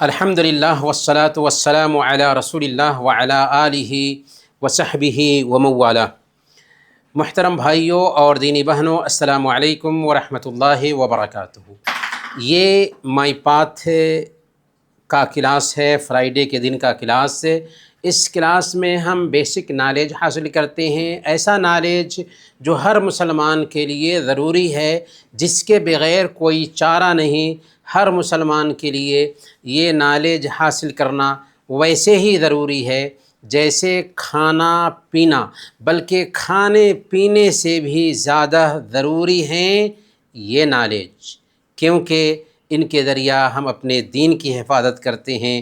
الحمدللہ والصلاة والسلام علی رسول اللہ وعلی آلہ وصحبہ ومن والہ۔ محترم بھائیوں اور دینی بہنوں، السلام علیکم ورحمۃ اللہ وبرکاتہ۔ یہ مائی پاتھ کا کلاس ہے، فرائیڈے کے دن کا کلاس ہے۔ اس کلاس میں ہم بیسک نالج حاصل کرتے ہیں، ایسا نالج جو ہر مسلمان کے لیے ضروری ہے، جس کے بغیر کوئی چارہ نہیں۔ ہر مسلمان کے لیے یہ نالج حاصل کرنا ویسے ہی ضروری ہے جیسے کھانا پینا، بلکہ کھانے پینے سے بھی زیادہ ضروری ہیں یہ نالج، کیونکہ ان کے ذریعہ ہم اپنے دین کی حفاظت کرتے ہیں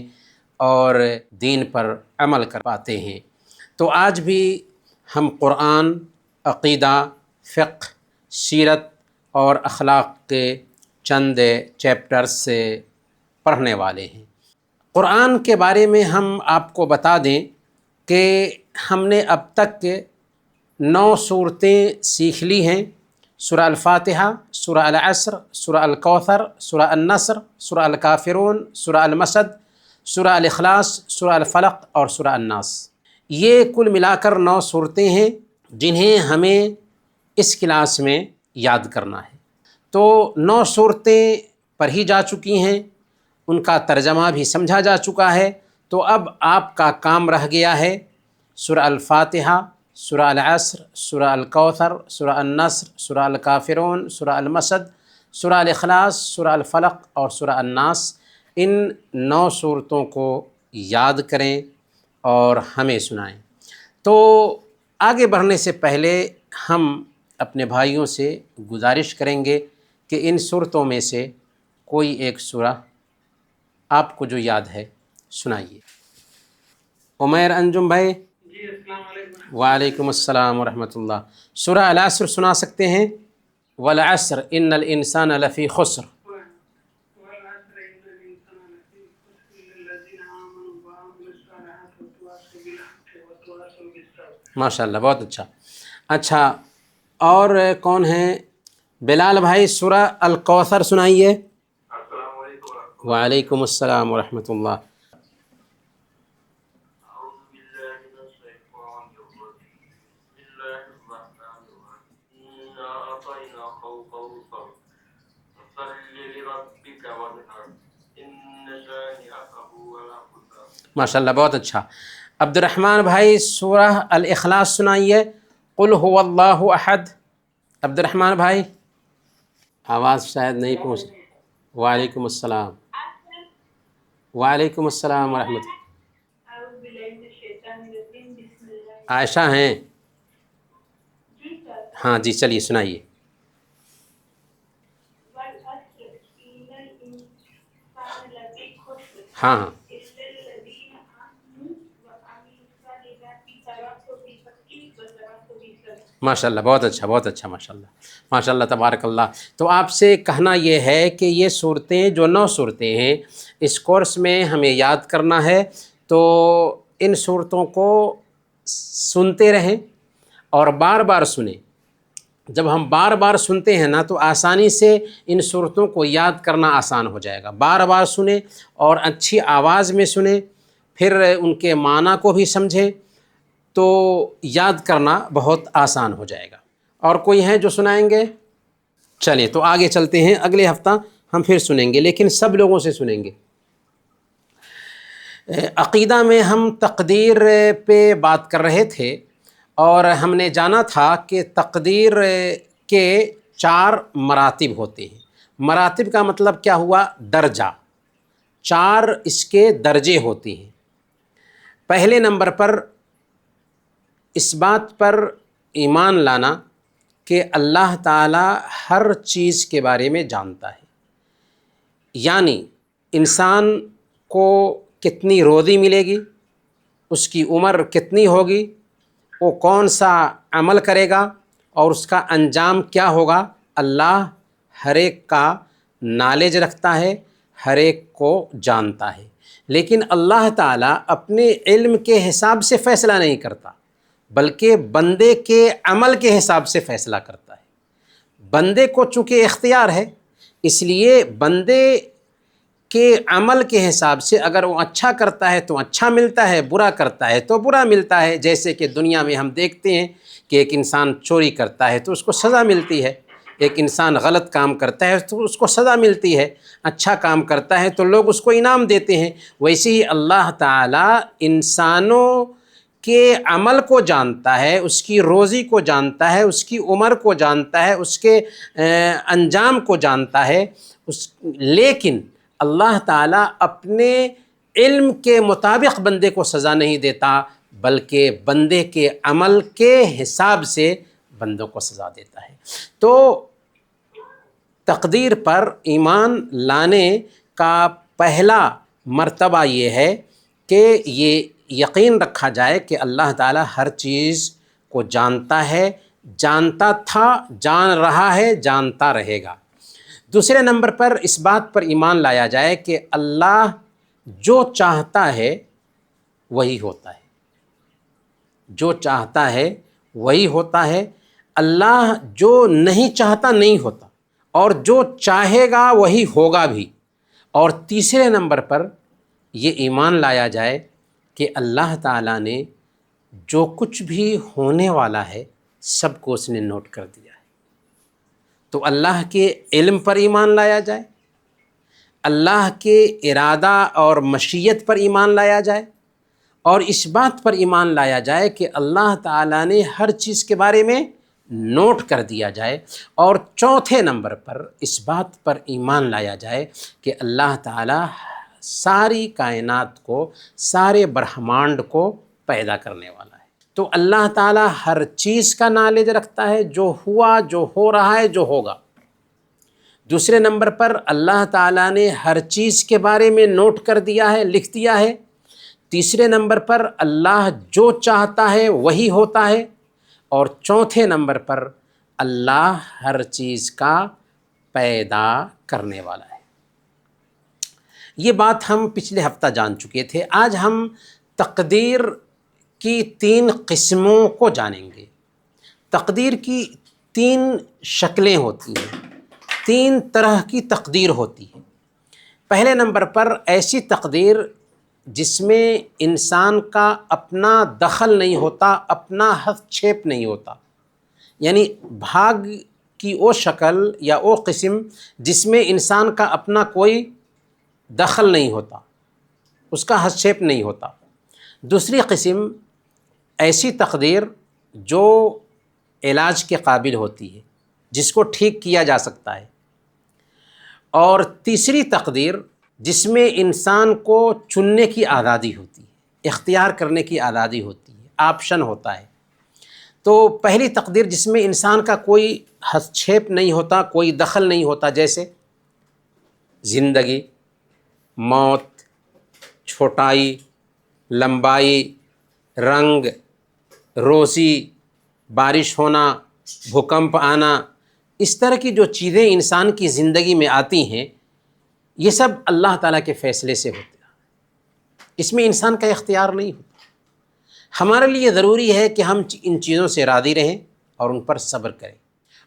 اور دین پر عمل کر پاتے ہیں۔ تو آج بھی ہم قرآن، عقیدہ، فقہ، سیرت اور اخلاق کے چند چیپٹرز سے پڑھنے والے ہیں۔ قرآن کے بارے میں ہم آپ کو بتا دیں کہ ہم نے اب تک 9 سورتیں سیکھ لی ہیں: سورہ الفاتحہ، سورہ العصر، سورہ الکوثر، سورہ النصر، سورہ الکافرون، سورہ المسد، سورہ الاخلاص، سورہ الفلق اور سورہ الناس۔ یہ کل ملا کر 9 سورتیں ہیں جنہیں ہمیں اس کلاس میں یاد کرنا ہے۔ تو 9 سورتیں پڑھی جا چکی ہیں، ان کا ترجمہ بھی سمجھا جا چکا ہے۔ تو اب آپ کا کام رہ گیا ہے سورہ الفاتحہ، سورہ العصر، سورہ الکوثر، سورہ النصر، سورہ الکافرون، سورہ المسد، سورہ الاخلاص، سورہ الفلق اور سورہ الناس۔ ان 9 سورتوں کو یاد کریں اور ہمیں سنائیں۔ تو آگے بڑھنے سے پہلے ہم اپنے بھائیوں سے گزارش کریں گے کہ ان سورتوں میں سے کوئی ایک سورہ آپ کو جو یاد ہے سنائیے۔ عمیر انجم بھائی۔ جی السلام علیکم۔ وعلیکم السلام ورحمۃ اللہ۔ سورہ العصر سنا سکتے ہیں؟ والعصر ان الانسان لفی خسر۔ والعصر إن الإنسان لفي خسر إلا الذين آمنوا وعملوا الصالحات وتواصوا بالحق وتواصوا بالصبر۔ ماشاء اللہ، بہت اچھا۔ اچھا، اور کون ہیں؟ بلال بھائی، سورہ الکوثر سنائیے۔ السلام علیکم۔ وعلیکم السلام ورحمۃ اللہ۔ أعوذ بالله من الشيطان الرجيم بسم الله الرحمن الرحيم إنا أعطيناك الكوثر فصل لربك وانحر إن شانئك هو الأبتر۔ ماشاء اللہ، بہت اچھا۔ عبد الرحمن بھائی، سورہ الاخلاص سنائیے۔ قل هو اللہ احد۔ عبد الرحمن بھائی، آواز شاید نہیں پہنچ۔ وعلیکم السلام۔ وعلیکم السلام ورحمۃ اللہ۔ أعوذ بالله من الشيطان الرجيم بسم الله۔ عائشہ ہیں؟ جی سر۔ ہاں جی، چلیے سنائیے۔ والعصر إن الإنسان لفي خسر ہاں ہاں، إلا الذين آمنوا وعملوا الصالحات وتواصوا بالحق وتواصوا بالصبر۔ ماشاء اللہ، بہت اچھا، بہت اچھا، ماشاء اللہ، ماشاء اللہ، تبارک اللہ۔ تو آپ سے کہنا یہ ہے کہ یہ صورتیں جو 9 صورتیں ہیں اس کورس میں ہمیں یاد کرنا ہے، تو ان صورتوں کو سنتے رہیں اور بار بار سنیں۔ جب ہم بار بار سنتے ہیں نا تو آسانی سے ان صورتوں کو یاد کرنا آسان ہو جائے گا۔ بار بار سنیں اور اچھی آواز میں سنیں، پھر ان کے معنی کو بھی سمجھیں تو یاد کرنا بہت آسان ہو جائے گا۔ اور کوئی ہیں جو سنائیں گے؟ چلیں تو آگے چلتے ہیں، اگلے ہفتہ ہم پھر سنیں گے، لیکن سب لوگوں سے سنیں گے۔ عقیدہ میں ہم تقدیر پہ بات کر رہے تھے اور ہم نے جانا تھا کہ تقدیر کے 4 مراتب ہوتے ہیں۔ مراتب کا مطلب کیا ہوا؟ درجہ۔ 4 اس کے درجے ہوتے ہیں۔ پہلے نمبر پر اس بات پر ایمان لانا کہ اللہ تعالیٰ ہر چیز کے بارے میں جانتا ہے، یعنی انسان کو کتنی روزی ملے گی، اس کی عمر کتنی ہوگی، وہ کون سا عمل کرے گا اور اس کا انجام کیا ہوگا، اللہ ہر ایک کا نالج رکھتا ہے، ہر ایک کو جانتا ہے۔ لیکن اللہ تعالیٰ اپنے علم کے حساب سے فیصلہ نہیں کرتا، بلکہ بندے کے عمل کے حساب سے فیصلہ کرتا ہے۔ بندے کو چونکہ اختیار ہے، اس لیے بندے کے عمل کے حساب سے اگر وہ اچھا کرتا ہے تو اچھا ملتا ہے، برا کرتا ہے تو برا ملتا ہے۔ جیسے کہ دنیا میں ہم دیکھتے ہیں کہ ایک انسان چوری کرتا ہے تو اس کو سزا ملتی ہے، ایک انسان غلط کام کرتا ہے تو اس کو سزا ملتی ہے، اچھا کام کرتا ہے تو لوگ اس کو انعام دیتے ہیں۔ ویسے ہی اللہ تعالیٰ انسانوں کے عمل کو جانتا ہے، اس کی روزی کو جانتا ہے، اس کی عمر کو جانتا ہے، اس کے انجام کو جانتا ہے، لیکن اللہ تعالیٰ اپنے علم کے مطابق بندے کو سزا نہیں دیتا، بلکہ بندے کے عمل کے حساب سے بندوں کو سزا دیتا ہے۔ تو تقدیر پر ایمان لانے کا پہلا مرتبہ یہ ہے کہ یہ یقین رکھا جائے کہ اللہ تعالیٰ ہر چیز کو جانتا ہے، جانتا تھا، جان رہا ہے، جانتا رہے گا۔ دوسرے نمبر پر اس بات پر ایمان لایا جائے کہ اللہ جو چاہتا ہے وہی ہوتا ہے، جو چاہتا ہے وہی ہوتا ہے، اللہ جو نہیں چاہتا نہیں ہوتا، اور جو چاہے گا وہی ہوگا بھی۔ اور تیسرے نمبر پر یہ ایمان لایا جائے کہ اللہ تعالیٰ نے جو کچھ بھی ہونے والا ہے سب کو اس نے نوٹ کر دیا ہے۔ تو اللہ کے علم پر ایمان لایا جائے، اللہ کے ارادہ اور مشیت پر ایمان لایا جائے، اور اس بات پر ایمان لایا جائے کہ اللہ تعالیٰ نے ہر چیز کے بارے میں نوٹ کر دیا جائے۔ اور چوتھے نمبر پر اس بات پر ایمان لایا جائے کہ اللہ تعالیٰ ساری کائنات کو، سارے برہمانڈ کو پیدا کرنے والا ہے۔ تو اللہ تعالیٰ ہر چیز کا نالج رکھتا ہے، جو ہوا، جو ہو رہا ہے، جو ہوگا۔ دوسرے نمبر پر اللہ تعالیٰ نے ہر چیز کے بارے میں نوٹ کر دیا ہے، لکھ دیا ہے۔ تیسرے نمبر پر اللہ جو چاہتا ہے وہی ہوتا ہے۔ اور چوتھے نمبر پر اللہ ہر چیز کا پیدا کرنے والا ہے۔ یہ بات ہم پچھلے ہفتہ جان چکے تھے۔ آج ہم تقدیر کی 3 قسموں کو جانیں گے۔ تقدیر کی 3 شکلیں ہوتی ہیں، 3 طرح کی تقدیر ہوتی ہے۔ پہلے نمبر پر ایسی تقدیر جس میں انسان کا اپنا دخل نہیں ہوتا، اپنا ہستچھیپ نہیں ہوتا، یعنی بھاگ کی وہ شکل یا وہ قسم جس میں انسان کا اپنا کوئی دخل نہیں ہوتا، اس کا ہستچھیپ نہیں ہوتا۔ دوسری قسم ایسی تقدیر جو علاج کے قابل ہوتی ہے، جس کو ٹھیک کیا جا سکتا ہے۔ اور تیسری تقدیر جس میں انسان کو چننے کی آزادی ہوتی ہے، اختیار کرنے کی آزادی ہوتی ہے، آپشن ہوتا ہے۔ تو پہلی تقدیر جس میں انسان کا کوئی ہستچھیپ نہیں ہوتا، کوئی دخل نہیں ہوتا، جیسے زندگی، موت، چھوٹائی، لمبائی، رنگ، روزی، بارش ہونا، بھوکمپ آنا، اس طرح کی جو چیزیں انسان کی زندگی میں آتی ہیں، یہ سب اللہ تعالیٰ کے فیصلے سے ہوتے ہیں، اس میں انسان کا اختیار نہیں ہوتا۔ ہمارے لیے ضروری ہے کہ ہم ان چیزوں سے راضی رہیں اور ان پر صبر کریں،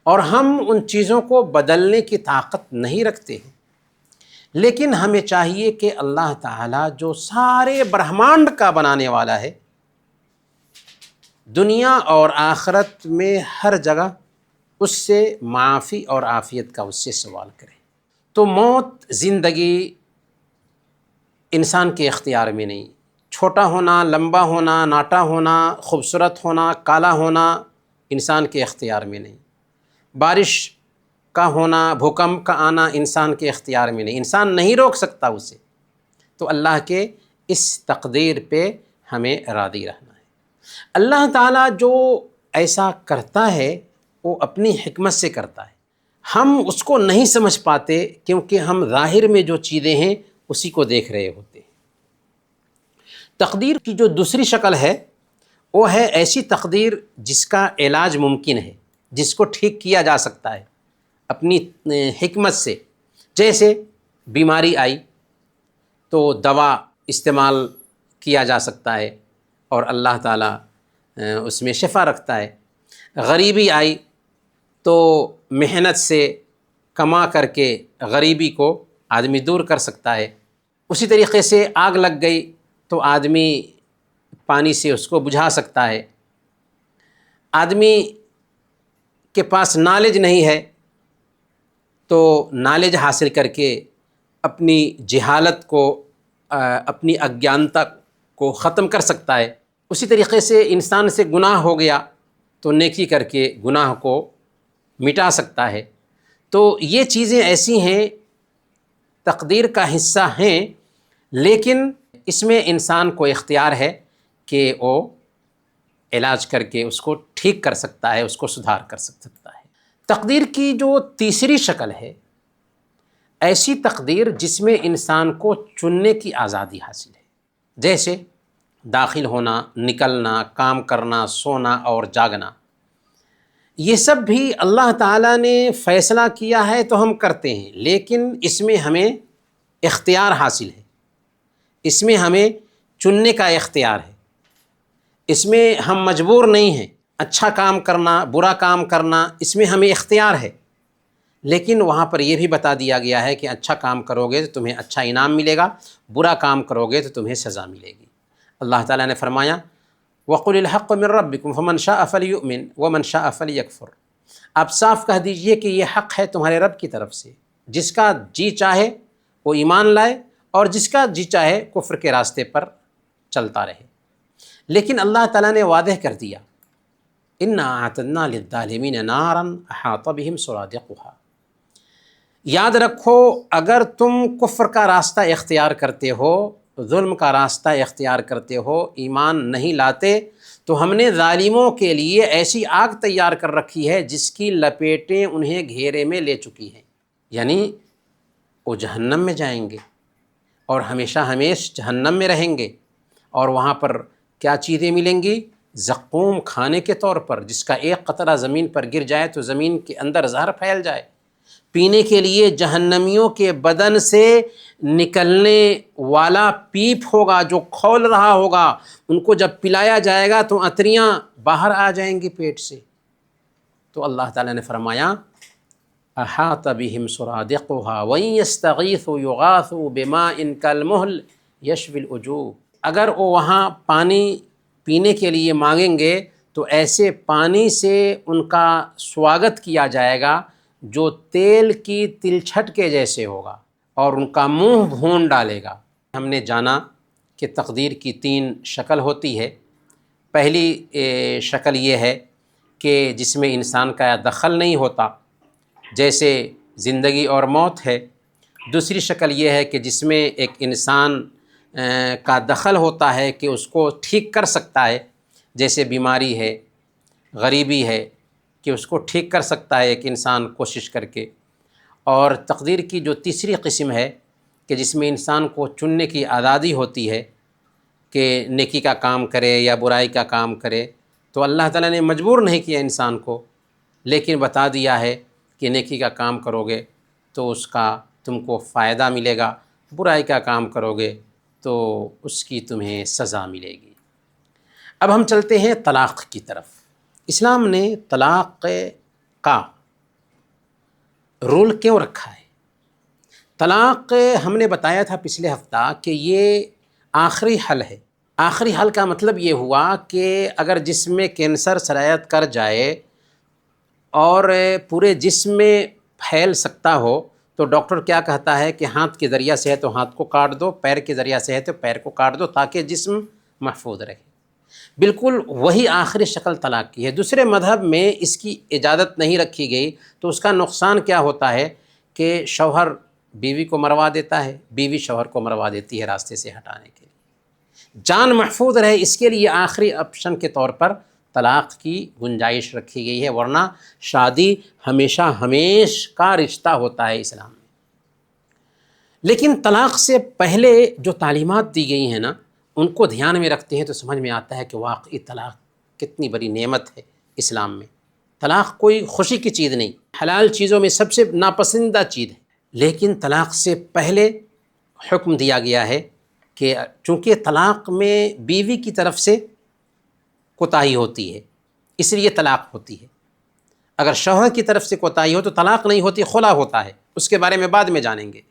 اور ہم ان چیزوں کو بدلنے کی طاقت نہیں رکھتے ہیں، لیکن ہمیں چاہیے کہ اللہ تعالیٰ جو سارے برہمانڈ کا بنانے والا ہے، دنیا اور آخرت میں ہر جگہ اس سے معافی اور عافیت کا اس سے سوال کریں۔ تو موت، زندگی انسان کے اختیار میں نہیں، چھوٹا ہونا، لمبا ہونا، ناٹا ہونا، خوبصورت ہونا، کالا ہونا انسان کے اختیار میں نہیں، بارش کا ہونا، بھوکمپ کا آنا انسان کے اختیار میں نہیں، انسان نہیں روک سکتا اسے۔ تو اللہ کے اس تقدیر پہ ہمیں راضی رہنا ہے۔ اللہ تعالیٰ جو ایسا کرتا ہے وہ اپنی حکمت سے کرتا ہے، ہم اس کو نہیں سمجھ پاتے کیونکہ ہم ظاہر میں جو چیزیں ہیں اسی کو دیکھ رہے ہوتے ہیں۔ تقدیر کی جو دوسری شکل ہے وہ ہے ایسی تقدیر جس کا علاج ممکن ہے، جس کو ٹھیک کیا جا سکتا ہے اپنی حکمت سے۔ جیسے بیماری آئی تو دوا استعمال کیا جا سکتا ہے اور اللہ تعالیٰ اس میں شفا رکھتا ہے۔ غریبی آئی تو محنت سے کما کر کے غریبی کو آدمی دور کر سکتا ہے۔ اسی طریقے سے آگ لگ گئی تو آدمی پانی سے اس کو بجھا سکتا ہے۔ آدمی کے پاس نالج نہیں ہے تو نالج حاصل کر کے اپنی جہالت کو، اپنی اگیانتا کو ختم کر سکتا ہے۔ اسی طریقے سے انسان سے گناہ ہو گیا تو نیکی کر کے گناہ کو مٹا سکتا ہے۔ تو یہ چیزیں ایسی ہیں، تقدیر کا حصہ ہیں، لیکن اس میں انسان کو اختیار ہے کہ وہ علاج کر کے اس کو ٹھیک کر سکتا ہے، اس کو سدھار کر سکتا ہے۔ تقدیر کی جو تیسری شکل ہے، ایسی تقدیر جس میں انسان کو چننے کی آزادی حاصل ہے، جیسے داخل ہونا، نکلنا، کام کرنا، سونا اور جاگنا، یہ سب بھی اللہ تعالیٰ نے فیصلہ کیا ہے تو ہم کرتے ہیں، لیکن اس میں ہمیں اختیار حاصل ہے، اس میں ہمیں چننے کا اختیار ہے، اس میں ہم مجبور نہیں ہیں۔ اچھا کام کرنا، برا کام کرنا، اس میں ہمیں اختیار ہے، لیکن وہاں پر یہ بھی بتا دیا گیا ہے کہ اچھا کام کرو گے تو تمہیں اچھا انعام ملے گا، برا کام کرو گے تو تمہیں سزا ملے گی۔ اللہ تعالیٰ نے فرمایا وَقُلِ الْحَقُّ مِنْ رَبِّكُمْ فَمَنْ شَاءَ فَلْيُؤْمِنْ وَمَنْ شَاءَ فَلْيَكْفُرْ۔ آپ صاف کہہ دیجئے کہ یہ حق ہے تمہارے رب کی طرف سے، جس کا جی چاہے وہ ایمان لائے اور جس کا جی چاہے کفر کے راستے پر چلتا رہے۔ لیکن اللہ تعالیٰ نے واضح کر دیا إِنَّا أَعْتَدْنَا لِلظَّالِمِينَ نَارًا أَحَاطَ بِهِمْ سُرَادِقُهَا۔ یاد رکھو، اگر تم کفر کا راستہ اختیار کرتے ہو، ظلم کا راستہ اختیار کرتے ہو، ایمان نہیں لاتے، تو ہم نے ظالموں کے لیے ایسی آگ تیار کر رکھی ہے جس کی لپیٹیں انہیں گھیرے میں لے چکی ہیں، یعنی وہ جہنم میں جائیں گے اور ہمیشہ ہمیش جہنم میں رہیں گے، اور وہاں پر کیا چیزیں ملیں گی؟ زقوم کھانے کے طور پر، جس کا ایک قطرہ زمین پر گر جائے تو زمین کے اندر زہر پھیل جائے۔ پینے کے لیے جہنمیوں کے بدن سے نکلنے والا پیپ ہوگا جو کھول رہا ہوگا، ان کو جب پلایا جائے گا تو عطریاں باہر آ جائیں گی پیٹ سے۔ تو اللہ تعالیٰ نے فرمایا احاط بہم سرادقها وَإِن يَسْتَغِيثُوا يُغَاثُوا بِمَاءٍ كَالْمُهْلِ يَشْوِي الْوُجُوهَ۔ اگر وہ وہاں پانی پینے کے لیے مانگیں گے تو ایسے پانی سے ان کا سواگت کیا جائے گا جو تیل کی تلچھٹ کے جیسے ہوگا، اور ان کا منہ بھون ڈالے گا۔ ہم نے جانا کہ تقدیر کی 3 شکل ہوتی ہے۔ پہلی شکل یہ ہے کہ جس میں انسان کا دخل نہیں ہوتا، جیسے زندگی اور موت ہے۔ دوسری شکل یہ ہے کہ جس میں ایک انسان کا دخل ہوتا ہے کہ اس کو ٹھیک کر سکتا ہے، جیسے بیماری ہے، غریبی ہے، کہ اس کو ٹھیک کر سکتا ہے ایک انسان کوشش کر کے۔ اور تقدیر کی جو تیسری قسم ہے کہ جس میں انسان کو چننے کی آزادی ہوتی ہے کہ نیکی کا کام کرے یا برائی کا کام کرے، تو اللہ تعالیٰ نے مجبور نہیں کیا انسان کو، لیکن بتا دیا ہے کہ نیکی کا کام کرو گے تو اس کا تم کو فائدہ ملے گا، برائی کا کام کرو گے تو اس کی تمہیں سزا ملے گی۔ اب ہم چلتے ہیں طلاق کی طرف۔ اسلام نے طلاق کا رول کیوں رکھا ہے؟ طلاق ہم نے بتایا تھا پچھلے ہفتہ کہ یہ آخری حل ہے۔ آخری حل کا مطلب یہ ہوا کہ اگر جسم میں کینسر سرایت کر جائے اور پورے جسم میں پھیل سکتا ہو تو ڈاکٹر کیا کہتا ہے کہ ہاتھ کے ذریعہ سے ہے تو ہاتھ کو کاٹ دو، پیر کے ذریعہ سے ہے تو پیر کو کاٹ دو، تاکہ جسم محفوظ رہے۔ بالکل وہی آخری شکل طلاق کی ہے۔ دوسرے مذہب میں اس کی اجازت نہیں رکھی گئی، تو اس کا نقصان کیا ہوتا ہے کہ شوہر بیوی کو مروا دیتا ہے، بیوی شوہر کو مروا دیتی ہے راستے سے ہٹانے کے لیے۔ جان محفوظ رہے اس کے لیے آخری آپشن کے طور پر طلاق کی گنجائش رکھی گئی ہے، ورنہ شادی ہمیشہ ہمیش کا رشتہ ہوتا ہے اسلام میں۔ لیکن طلاق سے پہلے جو تعلیمات دی گئی ہیں نا، ان کو دھیان میں رکھتے ہیں تو سمجھ میں آتا ہے کہ واقعی طلاق کتنی بڑی نعمت ہے اسلام میں۔ طلاق کوئی خوشی کی چیز نہیں، حلال چیزوں میں سب سے ناپسندیدہ چیز ہے، لیکن طلاق سے پہلے حکم دیا گیا ہے کہ چونکہ طلاق میں بیوی کی طرف سے کوتاہی ہوتی ہے، اس لیے طلاق ہوتی ہے۔ اگر شوہر کی طرف سے کوتاہی ہو تو طلاق نہیں ہوتی، خلا ہوتا ہے، اس کے بارے میں بعد میں جانیں گے۔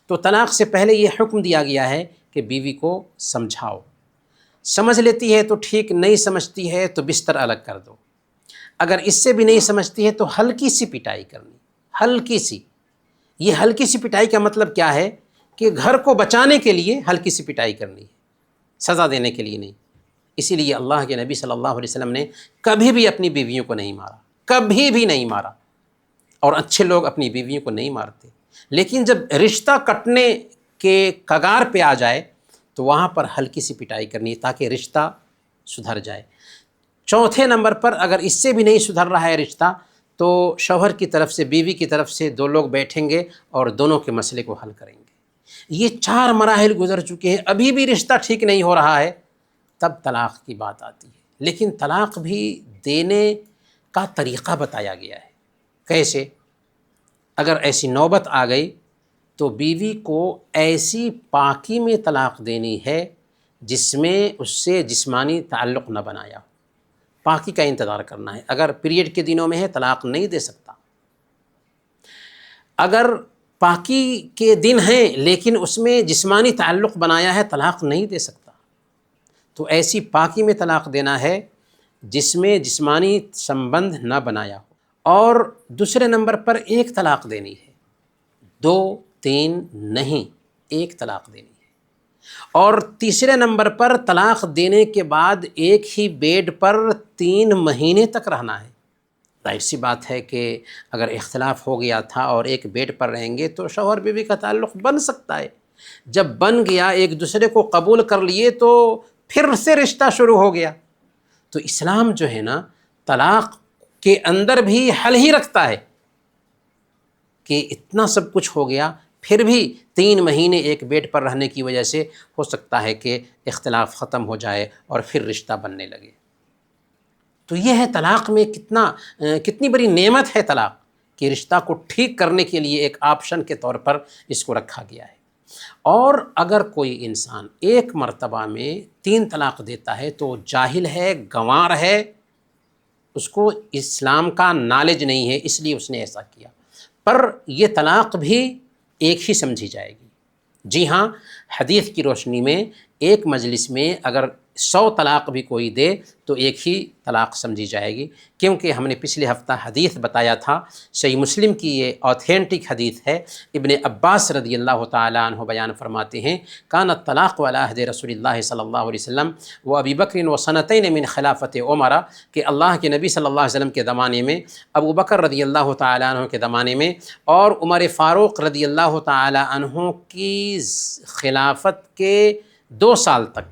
تو طلاق سے پہلے یہ حکم دیا گیا ہے کہ بیوی کو سمجھاؤ، سمجھ لیتی ہے تو ٹھیک، نہیں سمجھتی ہے تو بستر الگ کر دو، اگر اس سے بھی نہیں سمجھتی ہے تو ہلکی سی پٹائی کرنی، ہلکی سی۔ یہ ہلکی سی پٹائی کا مطلب کیا ہے کہ گھر کو بچانے کے لیے ہلکی سی پٹائی کرنی ہے، سزا دینے کے لیے نہیں۔ اسی لیے اللہ کے نبی صلی اللہ علیہ وسلم نے کبھی بھی اپنی بیویوں کو نہیں مارا، کبھی بھی نہیں مارا، اور اچھے لوگ اپنی بیویوں کو نہیں مارتے، لیکن جب رشتہ کٹنے کے کگار پہ آ جائے تو وہاں پر ہلکی سی پٹائی کرنی ہے تاکہ رشتہ سدھر جائے۔ چوتھے نمبر پر اگر اس سے بھی نہیں سدھر رہا ہے رشتہ تو شوہر کی طرف سے، بیوی کی طرف سے دو لوگ بیٹھیں گے اور دونوں کے مسئلے کو حل کریں گے۔ یہ 4 مراحل گزر چکے ہیں، ابھی بھی رشتہ ٹھیک نہیں ہو رہا ہے، تب طلاق کی بات آتی ہے۔ لیکن طلاق بھی دینے کا طریقہ بتایا گیا ہے، کیسے؟ اگر ایسی نوبت آ گئی تو بیوی کو ایسی پاکی میں طلاق دینی ہے جس میں اس سے جسمانی تعلق نہ بنایا ہو، پاکی کا انتظار کرنا ہے۔ اگر پیریڈ کے دنوں میں ہے طلاق نہیں دے سکتا، اگر پاکی کے دن ہیں لیکن اس میں جسمانی تعلق بنایا ہے طلاق نہیں دے سکتا۔ تو ایسی پاکی میں طلاق دینا ہے جس میں جسمانی سمبند نہ بنایا ہو۔ اور دوسرے نمبر پر ایک طلاق دینی ہے، 2 3 نہیں، ایک طلاق دینی ہے۔ اور تیسرے نمبر پر طلاق دینے کے بعد ایک ہی بیڈ پر 3 مہینے تک رہنا ہے۔ ظاہر سی بات ہے کہ اگر اختلاف ہو گیا تھا اور ایک بیڈ پر رہیں گے تو شوہر بیوی کا تعلق بن سکتا ہے، جب بن گیا، ایک دوسرے کو قبول کر لیے تو پھر سے رشتہ شروع ہو گیا۔ تو اسلام جو ہے نا طلاق کے اندر بھی حل ہی رکھتا ہے کہ اتنا سب کچھ ہو گیا پھر بھی 3 مہینے ایک بیڈ پر رہنے کی وجہ سے ہو سکتا ہے کہ اختلاف ختم ہو جائے اور پھر رشتہ بننے لگے۔ تو یہ ہے طلاق میں کتنی بڑی نعمت ہے طلاق، کہ رشتہ کو ٹھیک کرنے کے لیے ایک آپشن کے طور پر اس کو رکھا گیا ہے۔ اور اگر کوئی انسان ایک مرتبہ میں 3 طلاق دیتا ہے تو جاہل ہے، گنوار ہے، اس کو اسلام کا نالج نہیں ہے، اس لیے اس نے ایسا کیا۔ پر یہ طلاق بھی ایک ہی سمجھی جائے گی۔ جی ہاں، حدیث کی روشنی میں ایک مجلس میں اگر 100 طلاق بھی کوئی دے تو ایک ہی طلاق سمجھی جائے گی، کیونکہ ہم نے پچھلے ہفتہ حدیث بتایا تھا، صحیح مسلم کی یہ اوتھینٹک حدیث ہے۔ ابن عباس رضی اللہ تعالیٰ عنہ بیان فرماتے ہیں، کان الطلاق علی عہد رسول اللہ صلی اللہ علیہ وسلم و ابی بکر و سنتین من خلافت عمر، کہ اللہ کے نبی صلی اللہ علیہ وسلم کے زمانے میں، ابو بکر رضی اللہ تعالیٰ عنہ کے زمانے میں، اور عمر فاروق رضی اللہ تعالیٰ عنہ کی خلافت کے 2 سال تک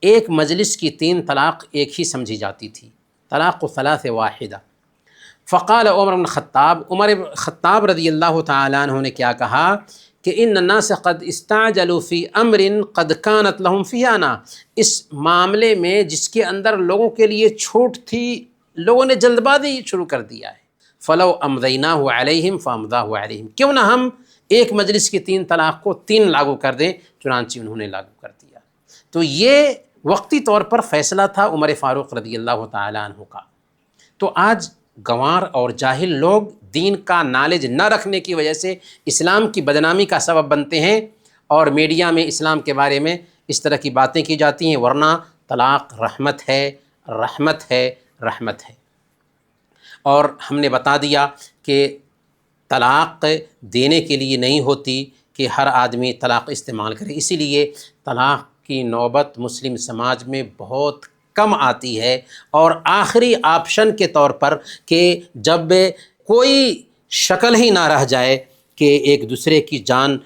ایک مجلس کی 3 طلاق ایک ہی سمجھی جاتی تھی، طلاق ثلاث واحدہ۔ فقال عمر بن خطاب، عمر خطاب رضی اللہ تعالیٰ عنہ نے کیا کہا کہ ان الناس قد استعجلوا فی امر قد کانت لهم فیہ انا، اس معاملے میں جس کے اندر لوگوں کے لیے چھوٹ تھی، لوگوں نے جلد بازی شروع کر دیا ہے۔ فلو امضیناہ علیہم فامضاہ علیہم، کیوں نہ ہم ایک مجلس کی 3 طلاق کو 3 لاگو کر دیں، چنانچہ انہوں نے لاگو کر دیا۔ تو یہ وقتی طور پر فیصلہ تھا عمر فاروق رضی اللہ تعالیٰ عنہ کا۔ تو آج گنوار اور جاہل لوگ دین کا نالج نہ رکھنے کی وجہ سے اسلام کی بدنامی کا سبب بنتے ہیں، اور میڈیا میں اسلام کے بارے میں اس طرح کی باتیں کی جاتی ہیں، ورنہ طلاق رحمت ہے، رحمت ہے، رحمت ہے۔ اور ہم نے بتا دیا کہ طلاق دینے کے لیے نہیں ہوتی کہ ہر آدمی طلاق استعمال کرے، اسی لیے طلاق کی نوبت مسلم سماج میں بہت کم آتی ہے، اور آخری آپشن کے طور پر کہ جب کوئی شکل ہی نہ رہ جائے کہ ایک دوسرے کی جان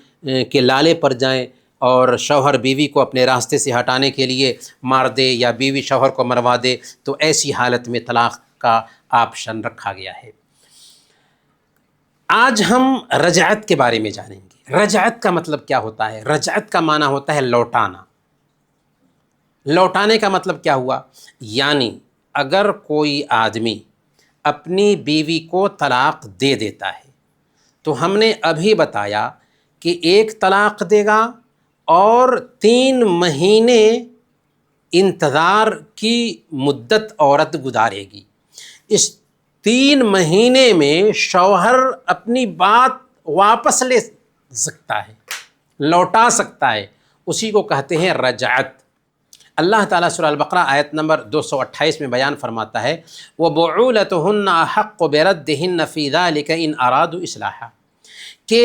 کے لالے پر جائیں اور شوہر بیوی کو اپنے راستے سے ہٹانے کے لیے مار دے یا بیوی شوہر کو مروا دے، تو ایسی حالت میں طلاق کا آپشن رکھا گیا ہے۔ آج ہم رجعت کے بارے میں جانیں گے۔ رجعت کا مطلب کیا ہوتا ہے؟ رجعت کا معنی ہوتا ہے لوٹانا۔ لوٹانے کا مطلب کیا ہوا؟ یعنی اگر کوئی آدمی اپنی بیوی کو طلاق دے دیتا ہے تو ہم نے ابھی بتایا کہ ایک طلاق دے گا اور 3 مہینے انتظار کی مدت عورت گزارے گی۔ اس 3 مہینے میں شوہر اپنی بات واپس لے سکتا ہے، لوٹا سکتا ہے، اسی کو کہتے ہیں رجعت۔ اللہ تعالیٰ سورہ البقرہ آیت نمبر 228 میں بیان فرماتا ہے وَبُعُولَتُهُنَّ أَحَقُّ بِرَدِّهِنَّ فِي ذَلِكَ إِنْ أَرَادُوا إِصْلَاحًا، کہ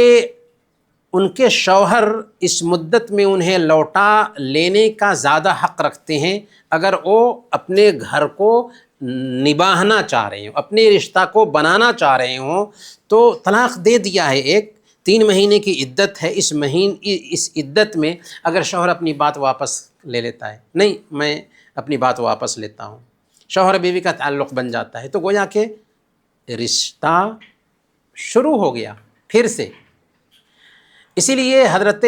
ان کے شوہر اس مدت میں انہیں لوٹا لینے کا زیادہ حق رکھتے ہیں اگر وہ اپنے گھر کو نباہنا چاہ رہے ہوں، اپنے رشتہ کو بنانا چاہ رہے ہوں تو طلاق دے دیا ہے، ایک 3 مہینے کی عدت ہے، اس عدت میں اگر شوہر اپنی بات واپس لے لیتا ہے، نہیں میں اپنی بات واپس لیتا ہوں، شوہر بیوی کا تعلق بن جاتا ہے، تو گویا کہ رشتہ شروع ہو گیا پھر سے۔ اسی لیے حضرت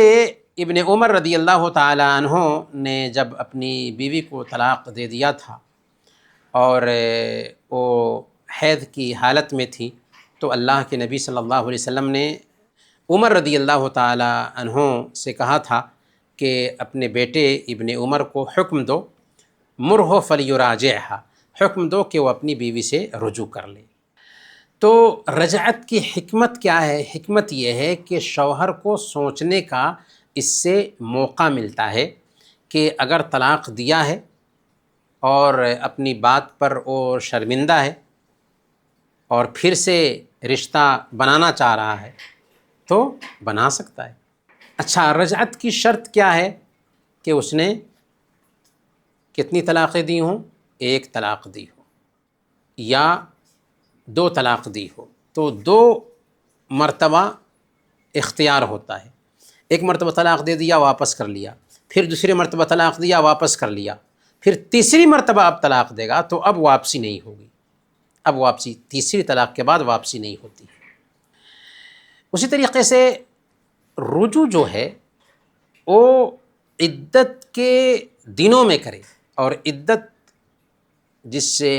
ابن عمر رضی اللہ تعالی عنہ نے جب اپنی بیوی کو طلاق دے دیا تھا اور وہ حیض کی حالت میں تھی تو اللہ کے نبی صلی اللہ علیہ وسلم نے عمر رضی اللہ تعالی عنہ سے کہا تھا کہ اپنے بیٹے ابن عمر کو حکم دو مرہ فلیراجعھا، حکم دو کہ وہ اپنی بیوی سے رجوع کر لے۔ تو رجعت کی حکمت کیا ہے؟ حکمت یہ ہے کہ شوہر کو سوچنے کا اس سے موقع ملتا ہے کہ اگر طلاق دیا ہے اور اپنی بات پر وہ شرمندہ ہے اور پھر سے رشتہ بنانا چاہ رہا ہے تو بنا سکتا ہے۔ اچھا، رجعت کی شرط کیا ہے؟ کہ اس نے کتنی طلاقیں دی ہوں؟ 1 طلاق دی ہو یا 2 طلاق دی ہو، تو 2 مرتبہ اختیار ہوتا ہے، 1 مرتبہ طلاق دے دیا واپس کر لیا، پھر دوسری مرتبہ طلاق دیا واپس کر لیا، پھر تیسری مرتبہ اب طلاق دے گا تو اب واپسی نہیں ہوگی، اب واپسی تیسری طلاق کے بعد واپسی نہیں ہوتی۔ اسی طریقے سے رجوع جو ہے وہ عدت کے دنوں میں کرے، اور عدت جس سے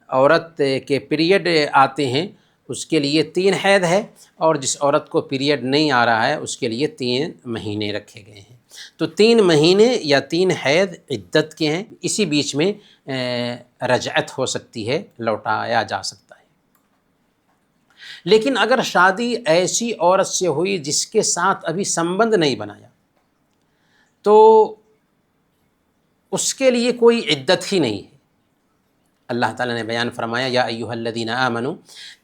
عورت کے پیریڈ آتے ہیں اس کے لیے 3 حید ہے، اور جس عورت کو پیریڈ نہیں آ رہا ہے اس کے لیے 3 مہینے رکھے گئے ہیں، تو 3 مہینے یا 3 حید عدت کے ہیں، اسی بیچ میں رجعت ہو سکتی ہے، لوٹایا جا سکتا ہے۔ لیکن اگر شادی ایسی عورت سے ہوئی جس کے ساتھ ابھی سمبند نہیں بنایا تو اس کے لیے کوئی عدت ہی نہیں ہے۔ اللہ تعالیٰ نے بیان فرمایا یا ایھا الذین آمنوا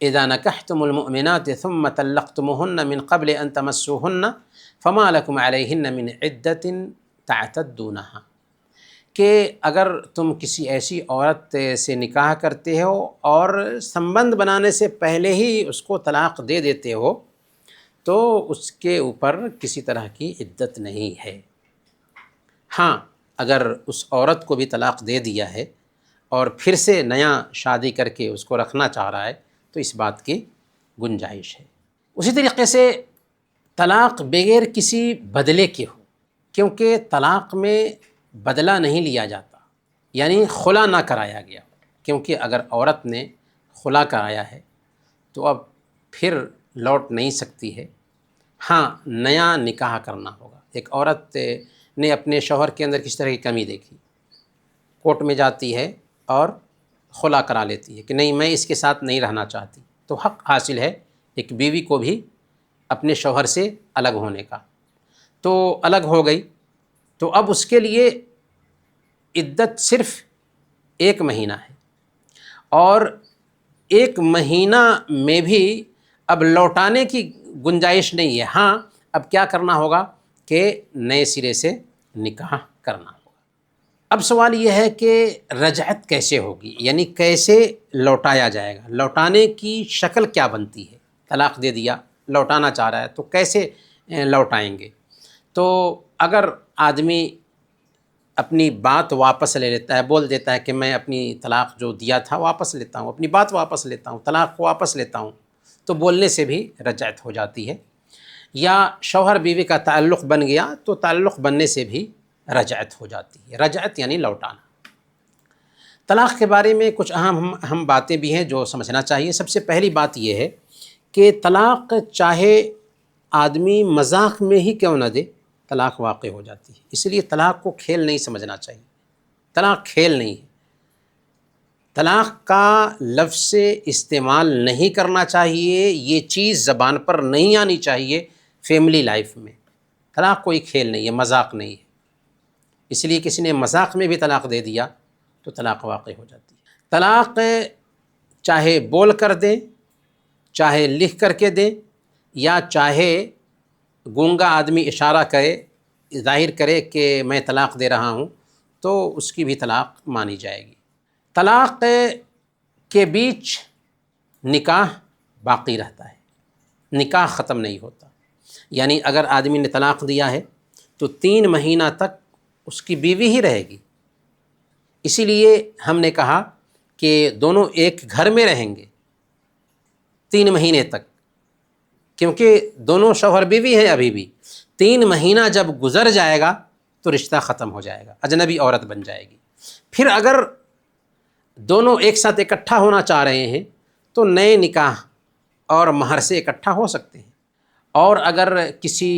اذا نکحتم المؤمنات ثم طلقتموهن من قبل ان تمسوهن فما لكم علیہن من عدت تعتدونها، کہ اگر تم کسی ایسی عورت سے نکاح کرتے ہو اور سمبند بنانے سے پہلے ہی اس کو طلاق دے دیتے ہو تو اس کے اوپر کسی طرح کی عدت نہیں ہے۔ ہاں، اگر اس عورت کو بھی طلاق دے دیا ہے اور پھر سے نیا شادی کر کے اس کو رکھنا چاہ رہا ہے تو اس بات کی گنجائش ہے۔ اسی طریقے سے طلاق بغیر کسی بدلے کے ہو، کیونکہ طلاق میں بدلہ نہیں لیا جاتا، یعنی خلا نہ کرایا گیا، کیونکہ اگر عورت نے خلا کرایا ہے تو اب پھر لوٹ نہیں سکتی ہے، ہاں نیا نکاح کرنا ہوگا۔ ایک عورت نے اپنے شوہر کے اندر کس طرح کی کمی دیکھی، کورٹ میں جاتی ہے اور خلا کرا لیتی ہے کہ نہیں میں اس کے ساتھ نہیں رہنا چاہتی، تو حق حاصل ہے ایک بیوی کو بھی اپنے شوہر سے الگ ہونے کا، تو الگ ہو گئی تو اب اس کے لیے عدت صرف 1 مہینہ ہے، اور 1 مہینہ میں بھی اب لوٹانے کی گنجائش نہیں ہے۔ ہاں اب کیا کرنا ہوگا کہ نئے سرے سے نکاح کرنا ہوگا۔ اب سوال یہ ہے کہ رجعت کیسے ہوگی، یعنی کیسے لوٹایا جائے گا، لوٹانے کی شکل کیا بنتی ہے؟ طلاق دے دیا، لوٹانا چاہ رہا ہے تو کیسے لوٹائیں گے؟ تو اگر آدمی اپنی بات واپس لے لیتا ہے، بول دیتا ہے کہ میں اپنی طلاق جو دیا تھا واپس لیتا ہوں، اپنی بات واپس لیتا ہوں، طلاق کو واپس لیتا ہوں، تو بولنے سے بھی رجعت ہو جاتی ہے۔ یا شوہر بیوی کا تعلق بن گیا تو تعلق بننے سے بھی رجعت ہو جاتی ہے۔ رجعت یعنی لوٹانا۔ طلاق کے بارے میں کچھ اہم باتیں بھی ہیں جو سمجھنا چاہیے۔ سب سے پہلی بات یہ ہے کہ طلاق چاہے آدمی مذاق میں ہی کیوں نہ دے، طلاق واقع ہو جاتی ہے۔ اس لیے طلاق کو کھیل نہیں سمجھنا چاہیے، طلاق کھیل نہیں ہے۔ طلاق کا لفظ سے استعمال نہیں کرنا چاہیے، یہ چیز زبان پر نہیں آنی چاہیے فیملی لائف میں۔ طلاق کوئی کھیل نہیں ہے، مذاق نہیں ہے، اس لیے کسی نے مذاق میں بھی طلاق دے دیا تو طلاق واقع ہو جاتی ہے۔ طلاق چاہے بول کر دیں، چاہے لکھ کر کے دیں، یا چاہے گونگا آدمی اشارہ کرے، ظاہر کرے کہ میں طلاق دے رہا ہوں، تو اس کی بھی طلاق مانی جائے گی۔ طلاق کے بیچ نکاح باقی رہتا ہے، نکاح ختم نہیں ہوتا، یعنی اگر آدمی نے طلاق دیا ہے تو 3 مہینہ تک اس کی بیوی ہی رہے گی۔ اسی لیے ہم نے کہا کہ دونوں ایک گھر میں رہیں گے 3 مہینے تک، کیونکہ دونوں شوہر بیوی ہیں ابھی بھی۔ 3 مہینہ جب گزر جائے گا تو رشتہ ختم ہو جائے گا، اجنبی عورت بن جائے گی۔ پھر اگر دونوں ایک ساتھ اکٹھا ہونا چاہ رہے ہیں تو نئے نکاح اور مہر سے اکٹھا ہو سکتے ہیں، اور اگر کسی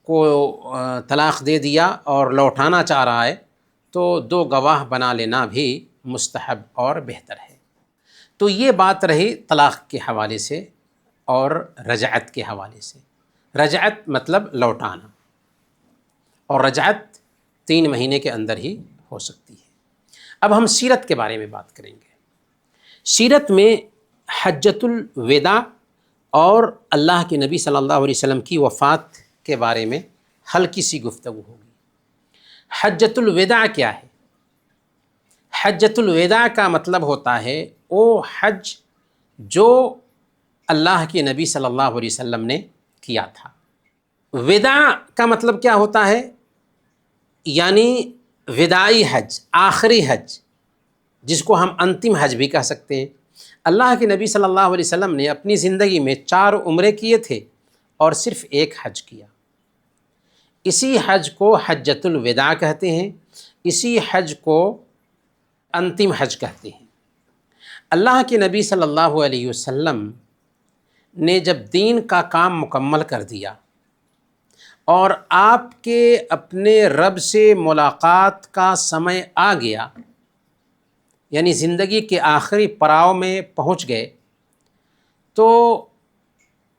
کو طلاق دے دیا اور لوٹانا چاہ رہا ہے تو 2 گواہ بنا لینا بھی مستحب اور بہتر ہے۔ تو یہ بات رہی طلاق کے حوالے سے اور رجعت کے حوالے سے۔ رجعت مطلب لوٹانا، اور رجعت 3 مہینے کے اندر ہی ہو سکتی ہے۔ اب ہم سیرت کے بارے میں بات کریں گے۔ سیرت میں حجۃ الوداع اور اللہ کے نبی صلی اللہ علیہ وسلم کی وفات کے بارے میں ہلکی سی گفتگو ہوگی۔ حجۃ الوداع کیا ہے؟ حجۃ الوداع کا مطلب ہوتا ہے وہ حج جو اللہ کے نبی صلی اللہ علیہ وسلم نے کیا تھا۔ وداع کا مطلب کیا ہوتا ہے؟ یعنی وداعی حج، آخری حج، جس کو ہم انتم حج بھی کہہ سکتے ہیں۔ اللہ کے نبی صلی اللہ علیہ وسلم نے اپنی زندگی میں 4 عمرے کیے تھے اور صرف 1 حج کیا۔ اسی حج کو حجۃ الوداع کہتے ہیں، اسی حج کو انتم حج کہتے ہیں۔ اللہ کے نبی صلی اللہ علیہ وسلم نے جب دین کا کام مکمل کر دیا اور آپ کے اپنے رب سے ملاقات کا سمے آ گیا، یعنی زندگی کے آخری پڑاؤ میں پہنچ گئے، تو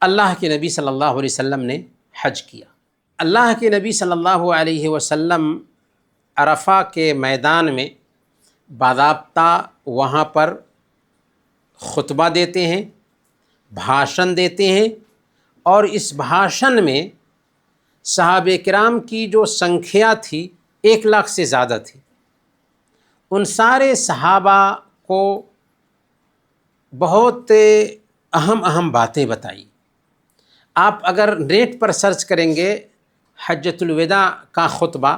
اللہ کے نبی صلی اللہ علیہ وسلم نے حج کیا۔ اللہ کے نبی صلی اللہ علیہ وسلم عرفہ کے میدان میں باضابطہ وہاں پر خطبہ دیتے ہیں، بھاشن دیتے ہیں، اور اس بھاشن میں صحابہ کرام کی جو سنکھیا تھی 1 لاکھ سے زیادہ تھی۔ ان سارے صحابہ کو بہت اہم باتیں بتائی۔ آپ اگر نیٹ پر سرچ کریں گے حجۃ الوداع کا خطبہ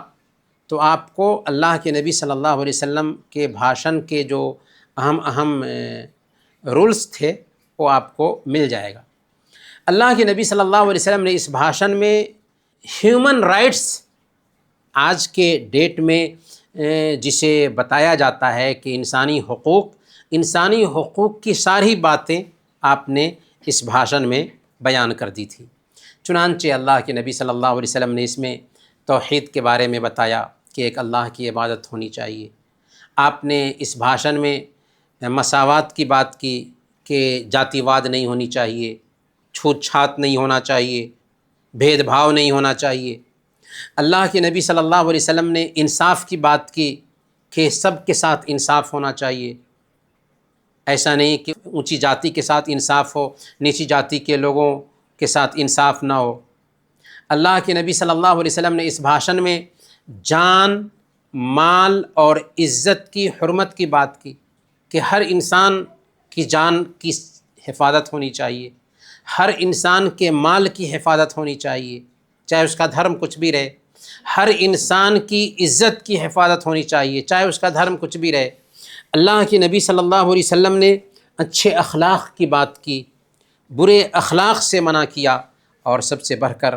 تو آپ کو اللہ کے نبی صلی اللہ علیہ وسلم کے بھاشن کے جو اہم رولز تھے وہ آپ کو مل جائے گا۔ اللہ کے نبی صلی اللہ علیہ وسلم نے اس بھاشن میں ہیومن رائٹس، آج کے ڈیٹ میں جسے بتایا جاتا ہے کہ انسانی حقوق کی ساری باتیں آپ نے اس بھاشن میں بیان کر دی تھی۔ چنانچہ اللہ کے نبی صلی اللہ علیہ وسلم نے اس میں توحید کے بارے میں بتایا کہ ایک اللہ کی عبادت ہونی چاہیے۔ آپ نے اس بھاشن میں مساوات کی بات کی کہ جاتی واد نہیں ہونی چاہیے، چھوت چھات نہیں ہونا چاہیے، بھید بھاؤ نہیں ہونا چاہیے۔ اللہ کے نبی صلی اللہ علیہ وسلم نے انصاف کی بات کی کہ سب کے ساتھ انصاف ہونا چاہیے، ایسا نہیں کہ اونچی جاتی کے ساتھ انصاف ہو، نیچی جاتی کے لوگوں کے ساتھ انصاف نہ ہو۔ اللہ کے نبی صلی اللہ علیہ وسلم نے اس بھاشن میں جان، مال اور عزت کی حرمت کی بات کی کہ ہر انسان کی جان کی حفاظت ہونی چاہیے، ہر انسان کے مال کی حفاظت ہونی چاہیے، چاہے اس کا دھرم کچھ بھی رہے، ہر انسان کی عزت کی حفاظت ہونی چاہیے، چاہے اس کا دھرم کچھ بھی رہے۔ اللہ کے نبی صلی اللہ علیہ وسلم نے اچھے اخلاق کی بات کی، برے اخلاق سے منع کیا، اور سب سے بڑھ کر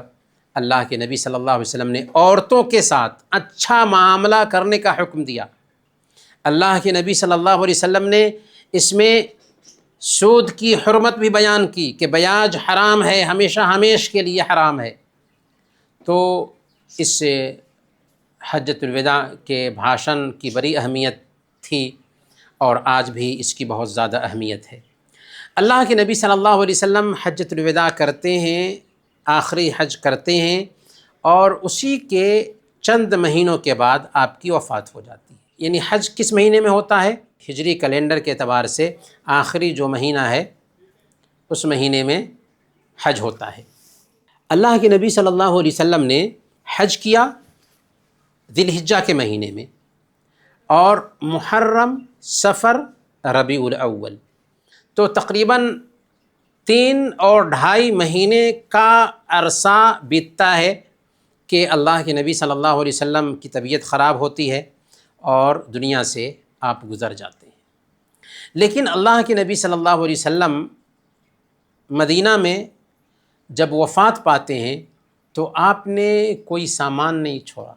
اللہ کے نبی صلی اللہ علیہ وسلم نے عورتوں کے ساتھ اچھا معاملہ کرنے کا حکم دیا۔ اللہ کے نبی صلی اللہ علیہ وسلم نے اس میں سود کی حرمت بھی بیان کی کہ بیاج حرام ہے، ہمیشہ ہمیشہ کے لیے حرام ہے۔ تو اس حجۃ الوداع کے بھاشن کی بڑی اہمیت تھی، اور آج بھی اس کی بہت زیادہ اہمیت ہے۔ اللہ کے نبی صلی اللہ علیہ وسلم حجۃ الوداع کرتے ہیں آخری حج کرتے ہیں اور اسی کے چند مہینوں کے بعد آپ کی وفات ہو جاتی ہے۔ یعنی حج کس مہینے میں ہوتا ہے؟ ہجری کیلنڈر کے اعتبار سے آخری جو مہینہ ہے اس مہینے میں حج ہوتا ہے۔ اللہ کے نبی صلی اللہ علیہ وسلم نے حج کیا ذی الحجہ کے مہینے میں، اور محرم، صفر، ربیع الاول، تو تقریباً 3 اور 2.5 مہینے کا عرصہ بیتتا ہے کہ اللہ کے نبی صلی اللہ علیہ وسلم کی طبیعت خراب ہوتی ہے اور دنیا سے آپ گزر جاتے ہیں۔ لیکن اللہ کے نبی صلی اللہ علیہ وسلم مدینہ میں جب وفات پاتے ہیں تو آپ نے کوئی سامان نہیں چھوڑا۔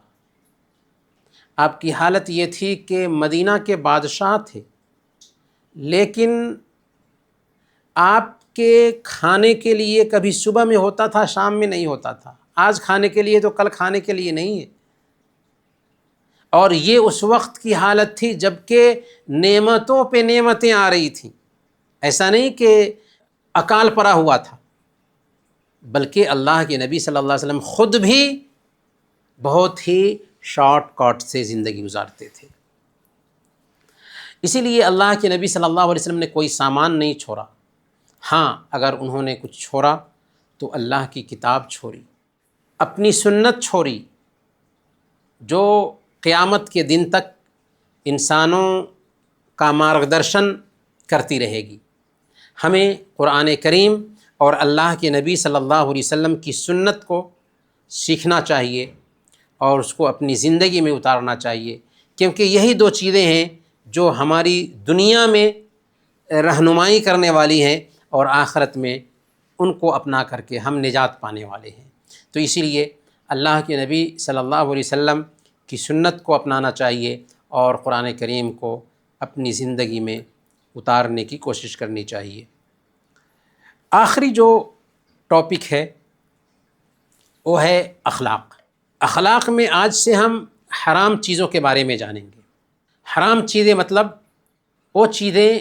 آپ کی حالت یہ تھی کہ مدینہ کے بادشاہ تھے، لیکن آپ کے کھانے کے لیے کبھی صبح میں ہوتا تھا، شام میں نہیں ہوتا تھا۔ آج کھانے کے لیے تو کل کھانے کے لیے نہیں ہے، اور یہ اس وقت کی حالت تھی جب کہ نعمتوں پہ نعمتیں آ رہی تھیں۔ ایسا نہیں کہ اکال پڑا ہوا تھا، بلکہ اللہ کے نبی صلی اللہ علیہ وسلم خود بھی بہت ہی شارٹ کٹ سے زندگی گزارتے تھے۔ اسی لیے اللہ کے نبی صلی اللہ علیہ وسلم نے کوئی سامان نہیں چھوڑا۔ ہاں، اگر انہوں نے کچھ چھوڑا تو اللہ کی کتاب چھوڑی، اپنی سنت چھوڑی جو قیامت کے دن تک انسانوں کا مارگدرشن کرتی رہے گی۔ ہمیں قرآن کریم اور اللہ کے نبی صلی اللہ علیہ وسلم کی سنت کو سیکھنا چاہیے اور اس کو اپنی زندگی میں اتارنا چاہیے، کیونکہ یہی 2 چیزیں ہیں جو ہماری دنیا میں رہنمائی کرنے والی ہیں اور آخرت میں ان کو اپنا کر کے ہم نجات پانے والے ہیں۔ تو اسی لیے اللہ کے نبی صلی اللہ علیہ وسلم کی سنت کو اپنانا چاہیے اور قرآن کریم کو اپنی زندگی میں اتارنے کی کوشش کرنی چاہیے۔ آخری جو ٹاپک ہے وہ ہے اخلاق۔ اخلاق میں آج سے ہم حرام چیزوں کے بارے میں جانیں گے۔ حرام چیزیں مطلب وہ چیزیں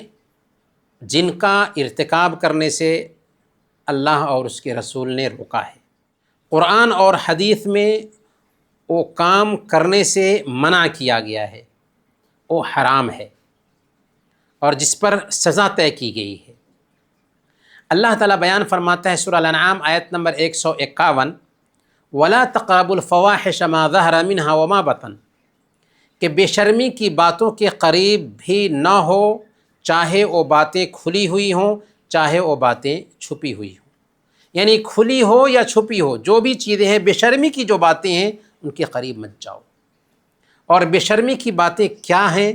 جن کا ارتکاب کرنے سے اللہ اور اس کے رسول نے روکا ہے۔ قرآن اور حدیث میں وہ کام کرنے سے منع کیا گیا ہے، وہ حرام ہے اور جس پر سزا طے کی گئی ہے۔ اللہ تعالیٰ بیان فرماتا ہے سورہ الانعام آیت نمبر 151، وَلَا تَقْرَبُوا الْفَوَاحِشَ مَا ظَهَرَ مِنْهَا وَمَا بَطَنَ، کہ بے شرمی کی باتوں کے قریب بھی نہ ہو، چاہے وہ باتیں کھلی ہوئی ہوں چاہے وہ باتیں چھپی ہوئی ہوں۔ یعنی کھلی ہو یا چھپی ہو، جو بھی چیزیں ہیں بے شرمی کی جو باتیں ہیں ان کے قریب مت جاؤ۔ اور بے شرمی کی باتیں کیا ہیں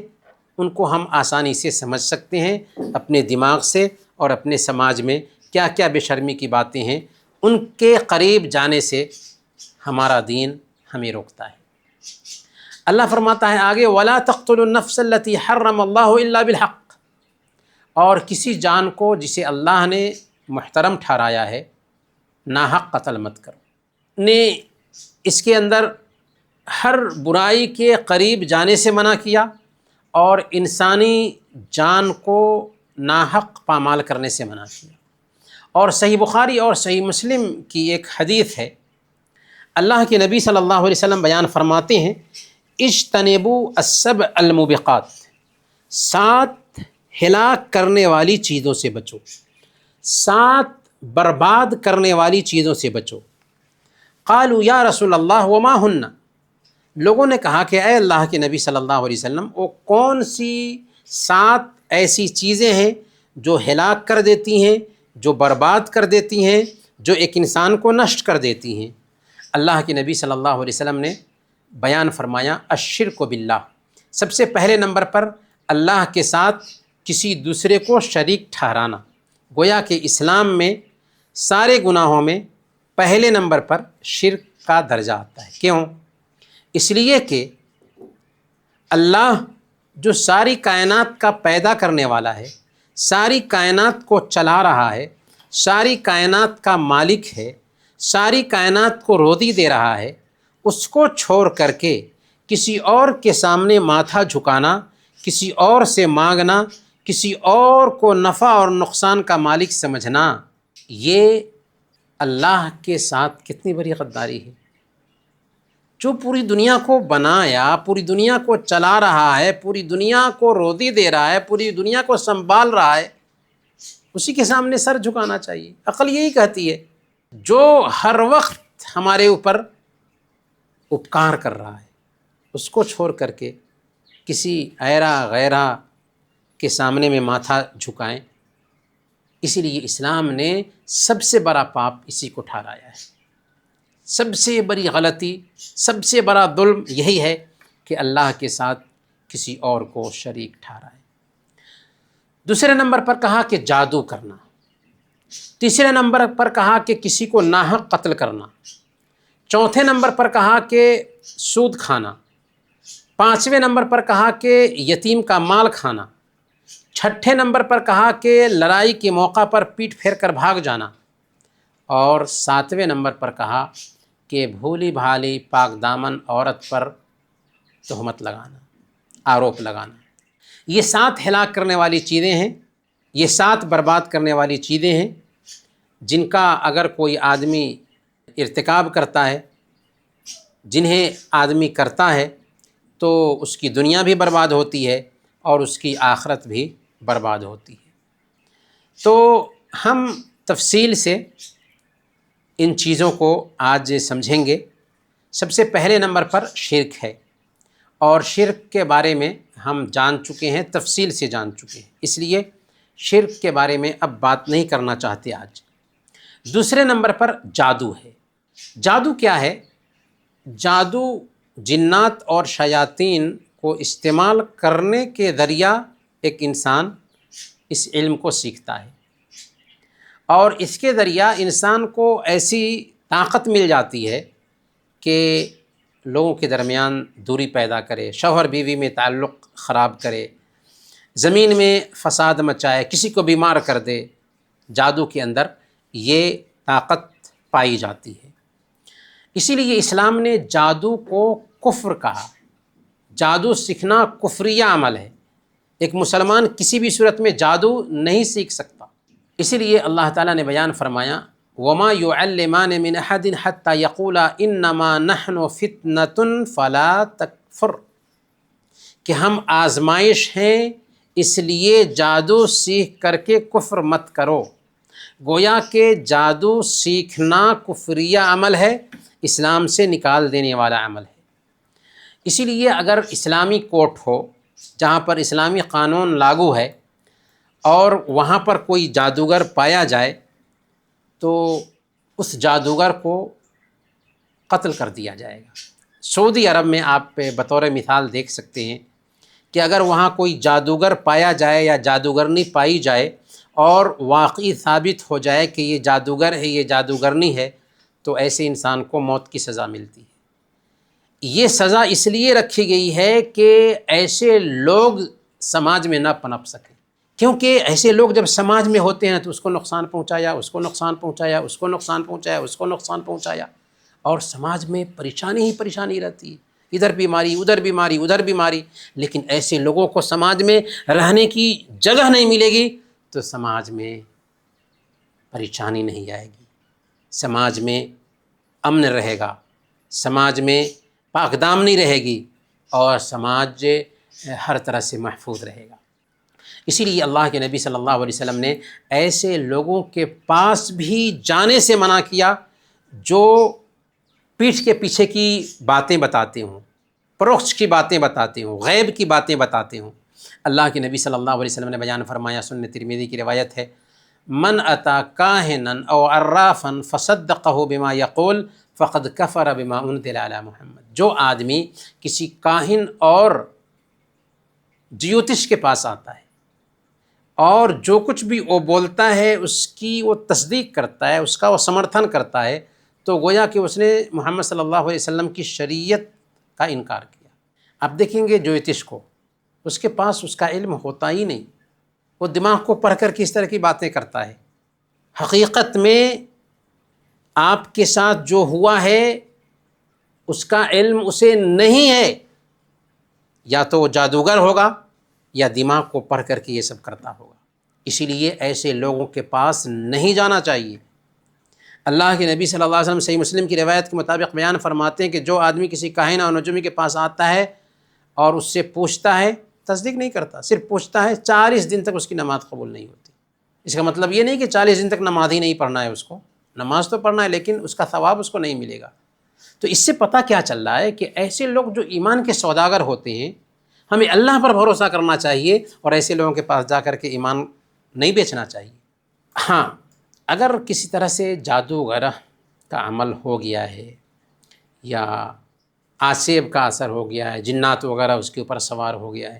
ان کو ہم آسانی سے سمجھ سکتے ہیں اپنے دماغ سے، اور اپنے سماج میں کیا کیا بے شرمی کی باتیں ہیں ان کے قریب جانے سے ہمارا دین ہمیں روکتا ہے۔ اللہ فرماتا ہے آگے، وَلَا تَقْتُلُوا النَّفْسَ الَّتِي حَرَّمَ اللَّهُ إِلَّا بِالْحَقِّ، اور کسی جان کو جسے اللہ نے محترم ٹھہرایا ہے ناحق قتل مت کرو۔ نے اس کے اندر ہر برائی کے قریب جانے سے منع کیا اور انسانی جان کو ناحق پامال کرنے سے منع کیا۔ اور صحیح بخاری اور صحیح مسلم کی ایک حدیث ہے، اللہ کے نبی صلی اللہ علیہ وسلم بیان فرماتے ہیں، اجتنبوا السبع الموبقات، 7 ہلاک کرنے والی چیزوں سے بچو، 7 برباد کرنے والی چیزوں سے بچو۔ قالوا یا رسول اللہ وما ہن، لوگوں نے کہا کہ اے اللہ کے نبی صلی اللہ علیہ وسلم وہ کون سی 7 ایسی چیزیں ہیں جو ہلاک کر دیتی ہیں، جو برباد کر دیتی ہیں، جو ایک انسان کو نشٹ کر دیتی ہیں؟ اللہ کے نبی صلی اللہ علیہ وسلم نے بیان فرمایا الشرک باللہ، سب سے پہلے نمبر پر اللہ کے ساتھ کسی دوسرے کو شریک ٹھہرانا۔ گویا کہ اسلام میں سارے گناہوں میں پہلے نمبر پر شرک کا درجہ آتا ہے۔ کیوں؟ اس لیے کہ اللہ جو ساری کائنات کا پیدا کرنے والا ہے، ساری کائنات کو چلا رہا ہے، ساری کائنات کا مالک ہے، ساری کائنات کو روزی دے رہا ہے، اس کو چھوڑ کر کے کسی اور کے سامنے ماتھا جھکانا، کسی اور سے مانگنا، کسی اور کو نفع اور نقصان کا مالک سمجھنا، یہ اللہ کے ساتھ کتنی بڑی غداری ہے۔ جو پوری دنیا کو بنایا، پوری دنیا کو چلا رہا ہے، پوری دنیا کو روزی دے رہا ہے، پوری دنیا کو سنبھال رہا ہے، اسی کے سامنے سر جھکانا چاہیے۔ عقل یہی کہتی ہے، جو ہر وقت ہمارے اوپر اپکار کر رہا ہے اس کو چھوڑ کر کے کسی ایرا غیرہ کے سامنے میں ماتھا جھکائیں۔ اسی لیے اسلام نے سب سے بڑا پاپ اسی کو ٹھہرایا ہے۔ سب سے بڑی غلطی، سب سے بڑا ظلم یہی ہے کہ اللہ کے ساتھ کسی اور کو شریک ٹھہرائے۔ دوسرے نمبر پر کہا کہ جادو کرنا، تیسرے نمبر پر کہا کہ کسی کو ناحق قتل کرنا، چوتھے نمبر پر کہا کہ سود کھانا، پانچویں نمبر پر کہا کہ یتیم کا مال کھانا، چھٹے نمبر پر کہا کہ لڑائی کے موقع پر پیٹ پھیر کر بھاگ جانا، اور ساتویں نمبر پر کہا کہ بھولی بھالی پاک دامن عورت پر تہمت لگانا، آروپ لگانا۔ یہ 7 ہلاک کرنے والی چیزیں ہیں، یہ 7 برباد کرنے والی چیزیں ہیں جن کا اگر کوئی آدمی ارتکاب کرتا ہے، جنہیں آدمی کرتا ہے، تو اس کی دنیا بھی برباد ہوتی ہے اور اس کی آخرت بھی برباد ہوتی ہے۔ تو ہم تفصیل سے ان چیزوں کو آج سمجھیں گے۔ سب سے پہلے نمبر پر شرک ہے، اور شرک کے بارے میں ہم جان چکے ہیں، تفصیل سے جان چکے ہیں، اس لیے شرک کے بارے میں اب بات نہیں کرنا چاہتے آج۔ دوسرے نمبر پر جادو ہے۔ جادو کیا ہے؟ جادو جنات اور شیاطین کو استعمال کرنے کے ذریعہ ایک انسان اس علم کو سیکھتا ہے، اور اس کے ذریعہ انسان کو ایسی طاقت مل جاتی ہے کہ لوگوں کے درمیان دوری پیدا کرے، شوہر بیوی میں تعلق خراب کرے، زمین میں فساد مچائے، کسی کو بیمار کر دے۔ جادو کے اندر یہ طاقت پائی جاتی ہے۔ اسی لیے اسلام نے جادو کو کفر کہا۔ جادو سیکھنا کفریہ عمل ہے، ایک مسلمان کسی بھی صورت میں جادو نہیں سیکھ سکتا۔ اسی لیے اللہ تعالیٰ نے بیان فرمایا وَمَا يُعَلِّمَانِ مِنْ أَحَدٍ حَتَّى يَقُولَا إِنَّمَا نَحْنُ فِتْنَةٌ فَلَا تَكْفُرْ، کہ ہم آزمائش ہیں اس لیے جادو سیکھ کر کے کفر مت کرو۔ گویا کہ جادو سیکھنا کفریہ عمل ہے، اسلام سے نکال دینے والا عمل ہے۔ اسی لیے اگر اسلامی کورٹ ہو جہاں پر اسلامی قانون لاگو ہے اور وہاں پر کوئی جادوگر پایا جائے تو اس جادوگر کو قتل کر دیا جائے گا۔ سعودی عرب میں آپ بطور مثال دیکھ سکتے ہیں کہ اگر وہاں کوئی جادوگر پایا جائے یا جادوگرنی پائی جائے اور واقعی ثابت ہو جائے کہ یہ جادوگر ہے، یہ جادوگرنی ہے، تو ایسے انسان کو موت کی سزا ملتی ہے۔ یہ سزا اس لیے رکھی گئی ہے کہ ایسے لوگ سماج میں نہ پنپ سکیں، کیونکہ ایسے لوگ جب سماج میں ہوتے ہیں تو اس کو نقصان پہنچایا، اس کو نقصان پہنچایا، اس کو نقصان پہنچایا، اس کو نقصان پہنچایا، اور سماج میں پریشانی ہی پریشانی رہتی ہے، ادھر بیماری ادھر بیماری ادھر بیماری۔ لیکن ایسے لوگوں کو سماج میں رہنے کی جگہ نہیں ملے گی تو سماج میں پریشانی نہیں آئے گی، سماج میں امن رہے گا، سماج میں پاک دامنی رہے گی، اور سماج ہر طرح سے محفوظ رہے گا۔ اسی لیے اللہ کے نبی صلی اللہ علیہ وسلم نے ایسے لوگوں کے پاس بھی جانے سے منع کیا جو پیٹھ کے پیچھے کی باتیں بتاتے ہوں، پروکش کی باتیں بتاتے ہوں، غیب کی باتیں بتاتے ہوں۔ اللہ کے نبی صلی اللہ علیہ وسلم نے بیان فرمایا، سنن ترمذی کی روایت ہے، من اتی کاہنا او عرافا فصدقہ بما یقول فقد کفر بما انزل علی محمد۔ جو آدمی کسی کاہن اور جیوتش کے پاس آتا ہے اور جو کچھ بھی وہ بولتا ہے اس کی وہ تصدیق کرتا ہے، اس کا وہ سمرتھن کرتا ہے، تو گویا کہ اس نے محمد صلی اللہ علیہ وسلم کی شریعت کا انکار کیا۔ اب دیکھیں گے جیوتش کو، اس کے پاس اس کا علم ہوتا ہی نہیں، وہ دماغ کو پڑھ کر کس طرح کی باتیں کرتا ہے۔ حقیقت میں آپ کے ساتھ جو ہوا ہے اس کا علم اسے نہیں ہے، یا تو وہ جادوگر ہوگا یا دماغ کو پڑھ کر کے یہ سب کرتا ہوگا۔ اسی لیے ایسے لوگوں کے پاس نہیں جانا چاہیے۔ اللہ کے نبی صلی اللہ علیہ وسلم صحیح مسلم کی روایت کے مطابق بیان فرماتے ہیں کہ جو آدمی کسی کاہن اور نجومی کے پاس آتا ہے اور اس سے پوچھتا ہے، تصدیق نہیں کرتا، صرف پوچھتا ہے، 40 دن تک اس کی نماز قبول نہیں ہوتی۔ اس کا مطلب یہ نہیں کہ 40 دن تک نماز ہی نہیں پڑھنا ہے، اس کو نماز تو پڑھنا ہے لیکن اس کا ثواب اس کو نہیں ملے گا۔ تو اس سے پتہ کیا چل رہا ہے کہ ایسے لوگ جو ایمان کے سوداگر ہوتے ہیں، ہمیں اللہ پر بھروسہ کرنا چاہیے اور ایسے لوگوں کے پاس جا کر کے ایمان نہیں بیچنا چاہیے۔ ہاں، اگر کسی طرح سے جادو وغیرہ کا عمل ہو گیا ہے یا آسیب کا اثر ہو گیا ہے، جنات وغیرہ اس کے اوپر سوار ہو گیا ہے،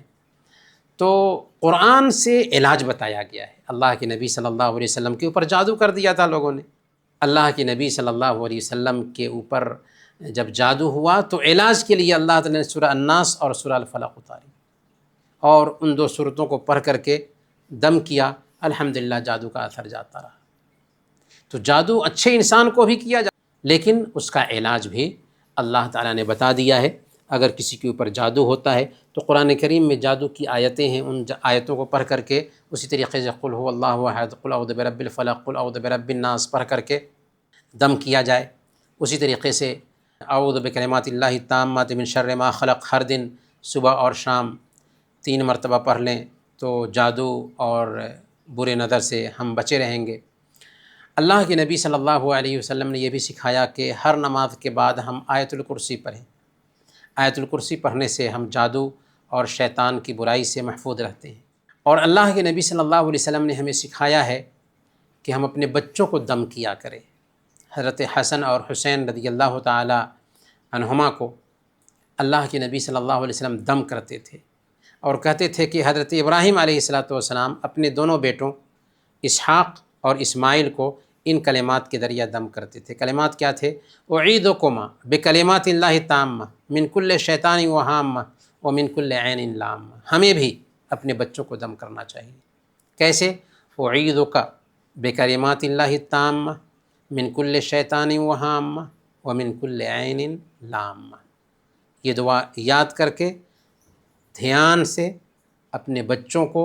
تو قرآن سے علاج بتایا گیا ہے۔ اللہ کے نبی صلی اللہ علیہ وسلم کے اوپر جادو کر دیا تھا لوگوں نے، اللہ کے نبی صلی اللہ علیہ وسلم کے اوپر جب جادو ہوا تو علاج کے لیے اللہ تعالیٰ نے سورہ الناس اور سورہ الفلق اتاری اور ان 2 سورتوں کو پڑھ کر کے دم کیا، الحمدللہ جادو کا اثر جاتا رہا۔ تو جادو اچھے انسان کو بھی کیا لیکن اس کا علاج بھی اللہ تعالیٰ نے بتا دیا ہے۔ اگر کسی کے اوپر جادو ہوتا ہے تو قرآن کریم میں جادو کی آیتیں ہیں، ان آیتوں کو پڑھ کر کے اسی طریقے سے قل هو اللہ احد، قل اعوذ برب الفلق، قل اعوذ برب الناس پڑھ کر کے دم کیا جائے۔ اسی طریقے سے اعوذ بکلمات اللہ التامات من شر ما خلق ہر دن صبح اور شام 3 مرتبہ پڑھ لیں تو جادو اور برے نظر سے ہم بچے رہیں گے۔ اللہ کے نبی صلی اللہ علیہ وسلم نے یہ بھی سکھایا کہ ہر نماز کے بعد ہم آیت الکرسی پڑھیں۔ آیت الکرسی پڑھنے سے ہم جادو اور شیطان کی برائی سے محفوظ رہتے ہیں۔ اور اللہ کے نبی صلی اللہ علیہ وسلم نے ہمیں سکھایا ہے کہ ہم اپنے بچوں کو دم کیا کریں۔ حضرت حسن اور حسین رضی اللہ تعالی عنہما کو اللہ کے نبی صلی اللہ علیہ وسلم دم کرتے تھے اور کہتے تھے کہ حضرت ابراہیم علیہ السلام اپنے دونوں بیٹوں اسحاق اور اسماعیل کو ان کلمات کے ذریعہ دم کرتے تھے۔ کلمات کیا تھے؟ اعیدکما بکلمات اللہ التامہ من کل شیطان وہامہ ومن کل عین لامہ۔ ہمیں بھی اپنے بچوں کو دم کرنا چاہیے۔ کیسے؟ اعیدک بکلمات اللہ التامہ من کل شیطان وہامہ ومن کل عین لامہ۔ یہ دعا یاد کر کے دھیان سے اپنے بچوں کو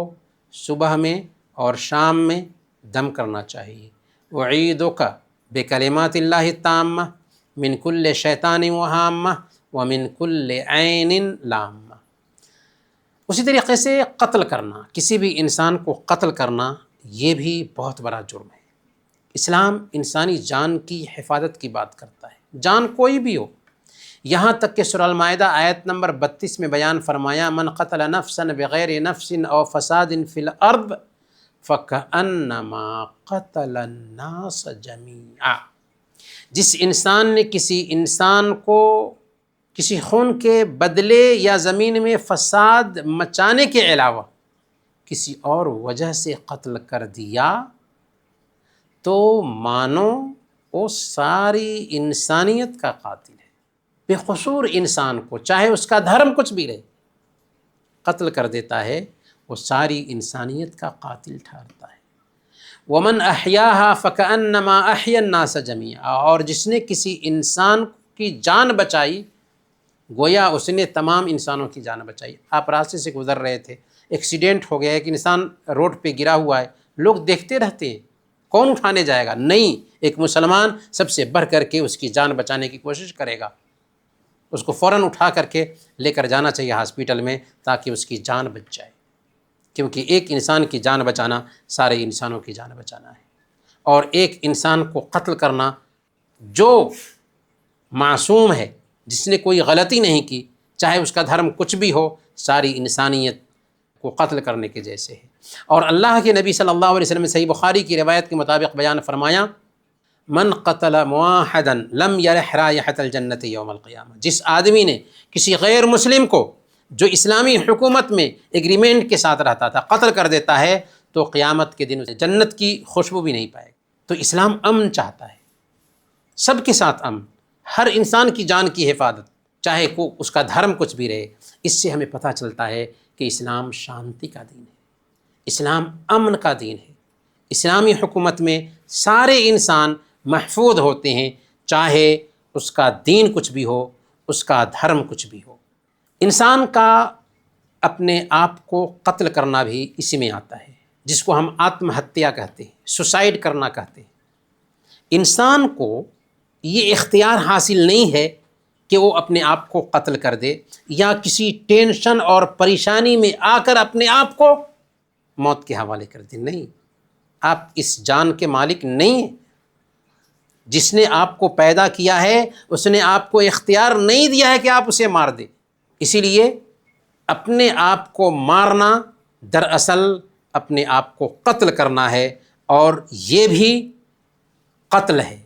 صبح میں اور شام میں دم کرنا چاہیے۔ اعیدک بکلمات اللہ التامہ من کل شیطان وہامہ ومن کل عین لامہ۔ اسی طریقے سے قتل کرنا، کسی بھی انسان کو قتل کرنا، یہ بھی بہت بڑا جرم ہے۔ اسلام انسانی جان کی حفاظت کی بات کرتا ہے، جان کوئی بھی ہو، یہاں تک کہ سورہ المائدہ آیت نمبر 32 میں بیان فرمایا من قتل نفسا بغیر نفس او فساد فی الارض فکأنما قتل الناس جمیعا۔ جس انسان نے کسی انسان کو کسی خون کے بدلے یا زمین میں فساد مچانے کے علاوہ کسی اور وجہ سے قتل کر دیا تو مانو وہ ساری انسانیت کا قاتل ہے۔ بے قصور انسان کو چاہے اس کا دھرم کچھ بھی رہے قتل کر دیتا ہے، وہ ساری انسانیت کا قاتل ٹھہرتا ہے۔ ومن احیاہا فکأنما احیا الناس جمیعا، اور جس نے کسی انسان کی جان بچائی گویا اس نے تمام انسانوں کی جان بچائی۔ آپ راستے سے گزر رہے تھے، ایکسیڈنٹ ہو گیا، ایک انسان روڈ پہ گرا ہوا ہے، لوگ دیکھتے رہتے ہیں، کون اٹھانے جائے گا؟ نہیں، ایک مسلمان سب سے بڑھ کر کے اس کی جان بچانے کی کوشش کرے گا، اس کو فوراً اٹھا کر کے لے کر جانا چاہیے ہاسپٹل میں تاکہ اس کی جان بچ جائے، کیونکہ ایک انسان کی جان بچانا سارے انسانوں کی جان بچانا ہے۔ اور ایک انسان کو قتل کرنا جو معصوم ہے، جس نے کوئی غلطی نہیں کی، چاہے اس کا دھرم کچھ بھی ہو، ساری انسانیت کو قتل کرنے کے جیسے ہے۔ اور اللہ کے نبی صلی اللہ علیہ وسلم نے صحیح بخاری کی روایت کے مطابق بیان فرمایا من قتل معاہدا لم یرح رائحۃ الجنۃ یوم القیامہ، جس آدمی نے کسی غیر مسلم کو جو اسلامی حکومت میں ایگریمنٹ کے ساتھ رہتا تھا قتل کر دیتا ہے تو قیامت کے دن اسے جنت کی خوشبو بھی نہیں پائے گا۔ تو اسلام امن چاہتا ہے، سب کے ساتھ امن، ہر انسان کی جان کی حفاظت، چاہے اس کا دھرم کچھ بھی رہے۔ اس سے ہمیں پتہ چلتا ہے کہ اسلام شانتی کا دین ہے، اسلام امن کا دین ہے۔ اسلامی حکومت میں سارے انسان محفوظ ہوتے ہیں، چاہے اس کا دین کچھ بھی ہو، اس کا دھرم کچھ بھی ہو۔ انسان کا اپنے آپ کو قتل کرنا بھی اسی میں آتا ہے، جس کو ہم آتم ہتیا کہتے ہیں، سوسائڈ کرنا کہتے ہیں۔ انسان کو یہ اختیار حاصل نہیں ہے کہ وہ اپنے آپ کو قتل کر دے یا کسی ٹینشن اور پریشانی میں آ کر اپنے آپ کو موت کے حوالے کر دے. نہیں، آپ اس جان کے مالک نہیں ہیں. جس نے آپ کو پیدا کیا ہے اس نے آپ کو اختیار نہیں دیا ہے کہ آپ اسے مار دیں. اسی لیے اپنے آپ کو مارنا دراصل اپنے آپ کو قتل کرنا ہے، اور یہ بھی قتل ہے،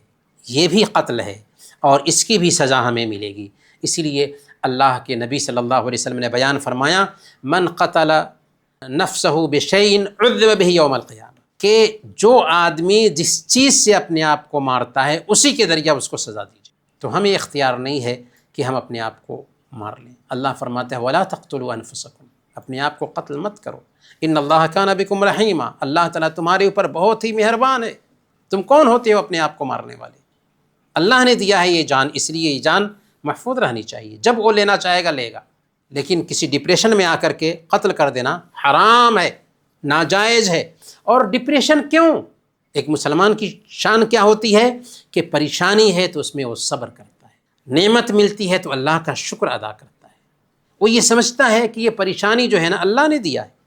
یہ بھی قتل ہے، اور اس کی بھی سزا ہمیں ملے گی. اسی لیے اللہ کے نبی صلی اللہ علیہ وسلم نے بیان فرمایا، من قتل نفسہ بشیء عذب بہ یوم القیامہ، کہ جو آدمی جس چیز سے اپنے آپ کو مارتا ہے اسی کے ذریعہ اس کو سزا دیجیے. تو ہمیں اختیار نہیں ہے کہ ہم اپنے آپ کو مار لیں. اللہ فرماتا ہے وَلَا تَقْتُلُوا أَنفُسَكُمْ، اپنے آپ کو قتل مت کرو. ان اللہ کان بکم رحیما، اللہ تعالیٰ تمہارے اوپر بہت ہی مہربان ہے. تم کون ہوتے ہو اپنے آپ کو مارنے والے؟ اللہ نے دیا ہے یہ جان، اس لیے یہ جان محفوظ رہنی چاہیے. جب وہ لینا چاہے گا لے گا، لیکن کسی ڈپریشن میں آ کر کے قتل کر دینا حرام ہے، ناجائز ہے. اور ڈپریشن کیوں؟ ایک مسلمان کی شان کیا ہوتی ہے کہ پریشانی ہے تو اس میں وہ صبر کرتا ہے، نعمت ملتی ہے تو اللہ کا شکر ادا کرتا ہے. وہ یہ سمجھتا ہے کہ یہ پریشانی جو ہے نا اللہ نے دیا ہے،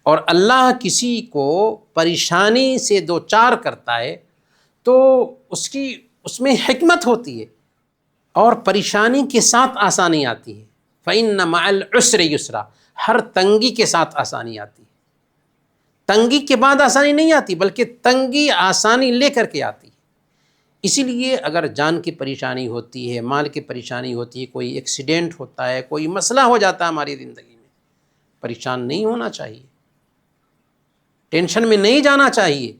اور اللہ کسی کو پریشانی سے دو چار کرتا ہے تو اس میں حکمت ہوتی ہے، اور پریشانی کے ساتھ آسانی آتی ہے. فَإِنَّ مَعَ الْعُسْرِ يُسْرًا، ہر تنگی کے ساتھ آسانی آتی ہے. تنگی کے بعد آسانی نہیں آتی، بلکہ تنگی آسانی لے کر کے آتی ہے. اسی لیے اگر جان کی پریشانی ہوتی ہے، مال کی پریشانی ہوتی ہے، کوئی ایکسیڈنٹ ہوتا ہے، کوئی مسئلہ ہو جاتا ہے ہماری زندگی میں، پریشان نہیں ہونا چاہیے، ٹینشن میں نہیں جانا چاہیے،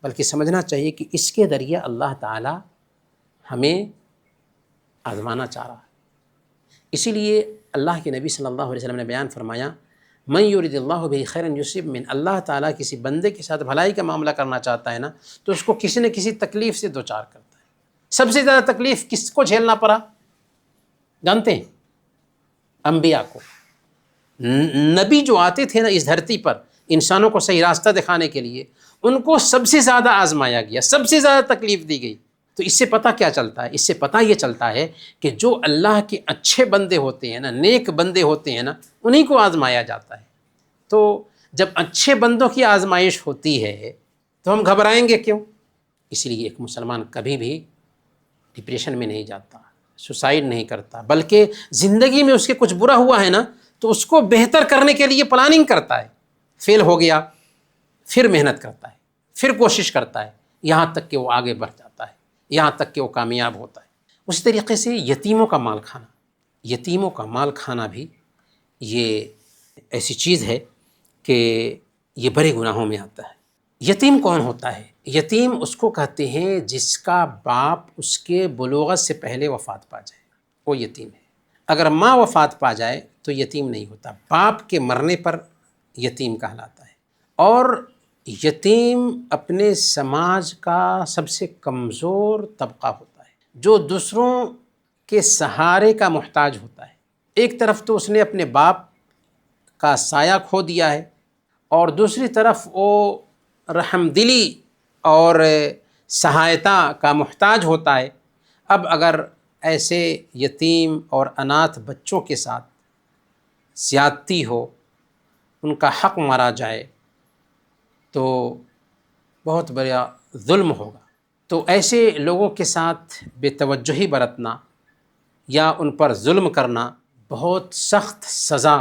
بلکہ سمجھنا چاہیے کہ اس کے ذریعے اللہ تعالی ہمیں آزمانا چاہ رہا ہے. اسی لیے اللہ کے نبی صلی اللہ علیہ وسلم نے بیان فرمایا، من یرد اللہ بہ خیرا یصب من، اللہ تعالیٰ کسی بندے کے ساتھ بھلائی کا معاملہ کرنا چاہتا ہے نا تو اس کو کسی نہ کسی تکلیف سے دوچار کرتا ہے. سب سے زیادہ تکلیف کس کو جھیلنا پڑا جانتے ہیں؟ انبیاء کو. نبی جو آتے تھے نا اس دھرتی پر انسانوں کو صحیح راستہ دکھانے کے لیے، ان کو سب سے زیادہ آزمایا گیا، سب سے زیادہ تکلیف دی گئی. تو اس سے پتہ کیا چلتا ہے؟ اس سے پتہ یہ چلتا ہے کہ جو اللہ کے اچھے بندے ہوتے ہیں نا، نیک بندے ہوتے ہیں نا، انہی کو آزمایا جاتا ہے. تو جب اچھے بندوں کی آزمائش ہوتی ہے تو ہم گھبرائیں گے کیوں؟ اس لیے ایک مسلمان کبھی بھی ڈپریشن میں نہیں جاتا، سوسائڈ نہیں کرتا، بلکہ زندگی میں اس کے کچھ برا ہوا ہے نا تو اس کو بہتر کرنے کے لیے پلاننگ کرتا ہے. فیل ہو گیا پھر محنت کرتا ہے، پھر کوشش کرتا ہے، یہاں تک کہ وہ آگے بڑھ جاتا ہے، یہاں تک کہ وہ کامیاب ہوتا ہے. اسی طریقے سے یتیموں کا مال کھانا، یتیموں کا مال کھانا بھی یہ ایسی چیز ہے کہ یہ بڑے گناہوں میں آتا ہے. یتیم کون ہوتا ہے؟ یتیم اس کو کہتے ہیں جس کا باپ اس کے بلوغت سے پہلے وفات پا جائے، وہ یتیم ہے. اگر ماں وفات پا جائے تو یتیم نہیں ہوتا، باپ کے مرنے پر یتیم کہلاتا ہے. اور یتیم اپنے سماج کا سب سے کمزور طبقہ ہوتا ہے، جو دوسروں کے سہارے کا محتاج ہوتا ہے. ایک طرف تو اس نے اپنے باپ کا سایہ کھو دیا ہے، اور دوسری طرف وہ رحم دلی اور سہایتا کا محتاج ہوتا ہے. اب اگر ایسے یتیم اور اناتھ بچوں کے ساتھ زیادتی ہو، ان کا حق مارا جائے تو بہت بڑا ظلم ہوگا. تو ایسے لوگوں کے ساتھ بے توجہی برتنا یا ان پر ظلم کرنا بہت سخت سزا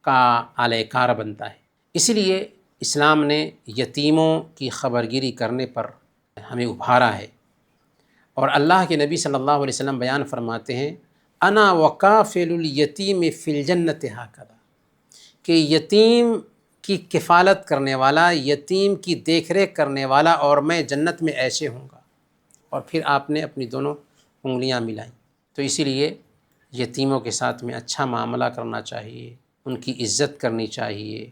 کا اعلی کار بنتا ہے. اسی لیے اسلام نے یتیموں کی خبرگیری کرنے پر ہمیں ابھارا ہے. اور اللہ کے نبی صلی اللہ علیہ وسلم بیان فرماتے ہیں، انا وکافل الیتیم فی الجنۃ ہکذا، کہ یتیم کی کفالت کرنے والا، یتیم کی دیکھ ریکھ کرنے والا اور میں جنت میں ایسے ہوں گا. اور پھر آپ نے اپنی دونوں انگلیاں ملائیں. تو اسی لیے یتیموں کے ساتھ میں اچھا معاملہ کرنا چاہیے، ان کی عزت کرنی چاہیے،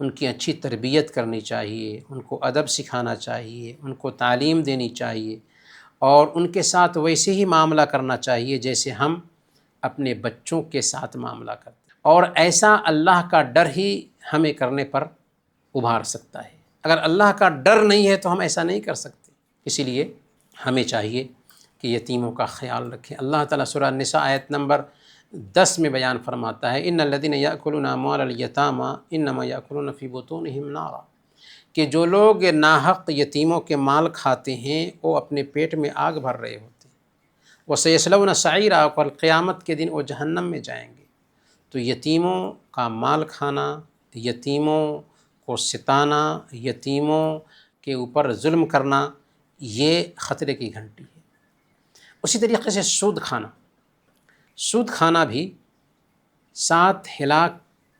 ان کی اچھی تربیت کرنی چاہیے، ان کو ادب سکھانا چاہیے، ان کو تعلیم دینی چاہیے، اور ان کے ساتھ ویسے ہی معاملہ کرنا چاہیے جیسے ہم اپنے بچوں کے ساتھ معاملہ کرتے ہیں. اور ایسا اللہ کا ڈر ہی ہمیں کرنے پر ابھار سکتا ہے. اگر اللہ کا ڈر نہیں ہے تو ہم ایسا نہیں کر سکتے. اسی لیے ہمیں چاہیے کہ یتیموں کا خیال رکھیں۔ اللہ تعالیٰ سورہ النساء آیت نمبر 10 میں بیان فرماتا ہے ان الذین یأکلون اموال الیتامی انما یأکلون فی بطونہم نارا، کہ جو لوگ ناحق یتیموں کے مال کھاتے ہیں وہ اپنے پیٹ میں آگ بھر رہے ہوتے ہیں، وسیصلون سعیرا، اور قیامت کے دن وہ جہنم میں جائیں گے۔ تو یتیموں کا مال کھانا، یتیموں کو ستانا، یتیموں کے اوپر ظلم کرنا، یہ خطرے کی گھنٹی ہے۔ اسی طریقے سے سود کھانا بھی 7 ہلاک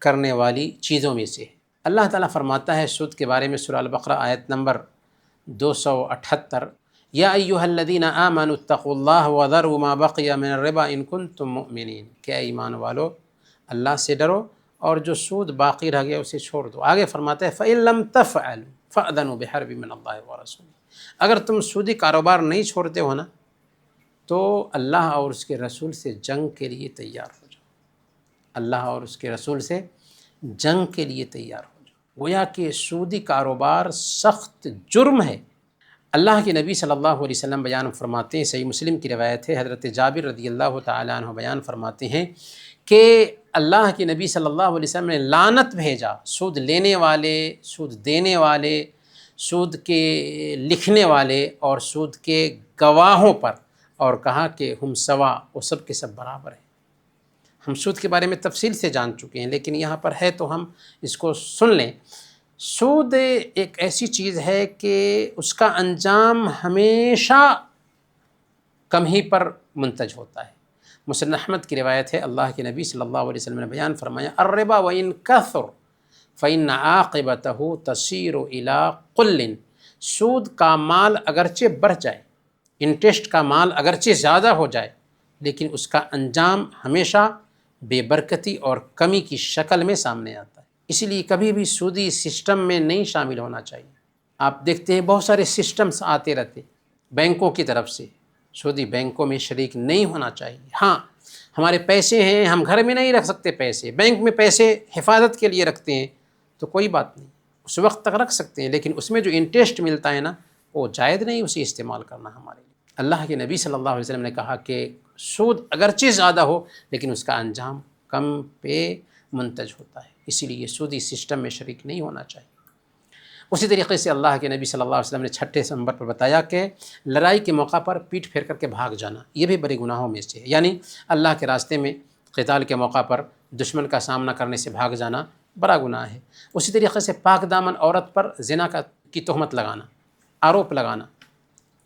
کرنے والی چیزوں میں سے ہے۔ اللہ تعالیٰ فرماتا ہے سود کے بارے میں سورہ البقرہ آیت نمبر 278 یا ایھا الذین آمنوا اتقوا اللہ وذروا ما بقی من الربا ان کنتم مؤمنین، کہ اے ایمان والو اللہ سے ڈرو اور جو سود باقی رہ گیا اسے چھوڑ دو۔ آگے فرماتا ہے فإن لم تفعلوا فأذنوا بحرب من اللہ ورسولہ، اگر تم سودی کاروبار نہیں چھوڑتے ہو نا تو اللہ اور اس کے رسول سے جنگ کے لیے تیار ہو جاؤ، اللہ اور اس کے رسول سے جنگ کے لیے تیار ہو جاؤ۔ گویا کہ سودی کاروبار سخت جرم ہے۔ اللہ کے نبی صلی اللہ علیہ وسلم بیان فرماتے ہیں، صحیح مسلم کی روایت ہے، حضرت جابر رضی اللہ تعالیٰ عنہ بیان فرماتے ہیں کہ اللہ کے نبی صلی اللہ علیہ وسلم نے لعنت بھیجا سود لینے والے، سود دینے والے، سود کے لکھنے والے اور سود کے گواہوں پر، اور کہا کہ ہم سوا، وہ سب کے سب برابر ہیں۔ ہم سود کے بارے میں تفصیل سے جان چکے ہیں، لیکن یہاں پر ہے تو ہم اس کو سن لیں۔ سود ایک ایسی چیز ہے کہ اس کا انجام ہمیشہ کم ہی پر منتج ہوتا ہے۔ مسند احمد کی روایت ہے، اللہ کے نبی صلی اللہ علیہ وسلم نے بیان فرمایا الربا وإن كثر فإن عاقبته تصير إلى قل، سود کا مال اگرچہ بڑھ جائے، انٹرسٹ کا مال اگرچہ زیادہ ہو جائے، لیکن اس کا انجام ہمیشہ بے برکتی اور کمی کی شکل میں سامنے آتا ہے۔ اسی لیے کبھی بھی سودی سسٹم میں نہیں شامل ہونا چاہیے۔ آپ دیکھتے ہیں بہت سارے سسٹمز آتے رہتے بینکوں کی طرف سے، سودی بینکوں میں شریک نہیں ہونا چاہیے۔ ہاں ہمارے پیسے ہیں، ہم گھر میں نہیں رکھ سکتے پیسے، بینک میں پیسے حفاظت کے لیے رکھتے ہیں تو کوئی بات نہیں، اس وقت تک رکھ سکتے ہیں، لیکن اس میں جو انٹرسٹ ملتا ہے نا وہ جائز نہیں اسے استعمال کرنا ہمارے لیے۔ اللہ کے نبی صلی اللہ علیہ وسلم نے کہا کہ سود اگرچہ زیادہ ہو لیکن اس کا انجام کم پہ منتج ہوتا ہے، اسی لیے سودی سسٹم میں شریک نہیں ہونا چاہیے۔ اسی طریقے سے اللہ کے نبی صلی اللہ علیہ وسلم نے 6 نمبر پر بتایا کہ لڑائی کے موقع پر پیٹھ پھیر کر کے بھاگ جانا، یہ بھی بڑے گناہوں میں سے ہے، یعنی اللہ کے راستے میں قتال کے موقع پر دشمن کا سامنا کرنے سے بھاگ جانا بڑا گناہ ہے۔ اسی طریقے سے پاک دامن عورت پر زنا کی تہمت لگانا، آروپ لگانا،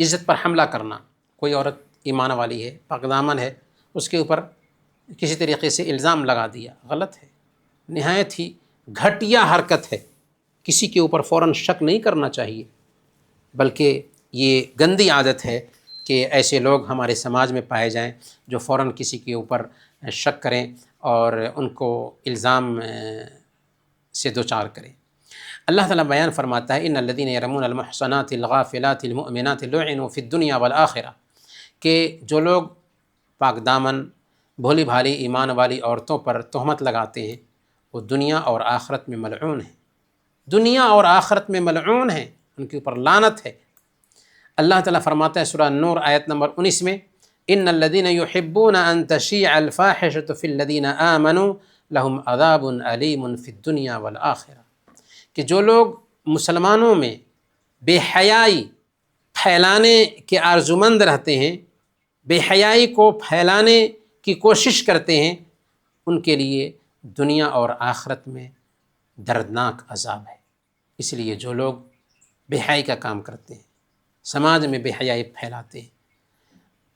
عزت پر حملہ کرنا، کوئی عورت ایمان والی ہے، پاک دامن ہے، اس کے اوپر کسی طریقے سے الزام لگا دیا، غلط ہے، نہایت ہی گھٹیا حرکت ہے۔ کسی کے اوپر فوراً شک نہیں کرنا چاہیے، بلکہ یہ گندی عادت ہے کہ ایسے لوگ ہمارے سماج میں پائے جائیں جو فوراً کسی کے اوپر شک کریں اور ان کو الزام سے دوچار کریں۔ اللہ تعالیٰ بیان فرماتا ہے ان الذین یرمون المحصنات الغافلات المؤمنات لعنوا فی الدنیا والآخرہ، کہ جو لوگ پاک دامن بھولی بھالی ایمان والی عورتوں پر تہمت لگاتے ہیں وہ دنیا اور آخرت میں ملعون ہیں، دنیا اور آخرت میں ملعون ہیں، ان کے اوپر لعنت ہے۔ اللہ تعالیٰ فرماتا ہے سورہ نور آیت نمبر 19 میں ان الذین یحبون ان تشیع الفاحشۃ فی الذین آمنوا لہم عذاب علیم فی الدنیا والآخرہ، کہ جو لوگ مسلمانوں میں بے حیائی پھیلانے کے آرزومند رہتے ہیں، بے حیائی کو پھیلانے کی کوشش کرتے ہیں، ان کے لیے دنیا اور آخرت میں دردناک عذاب ہے۔ اس لیے جو لوگ بے حیائی کا کام کرتے ہیں، سماج میں بے حیائی پھیلاتے ہیں،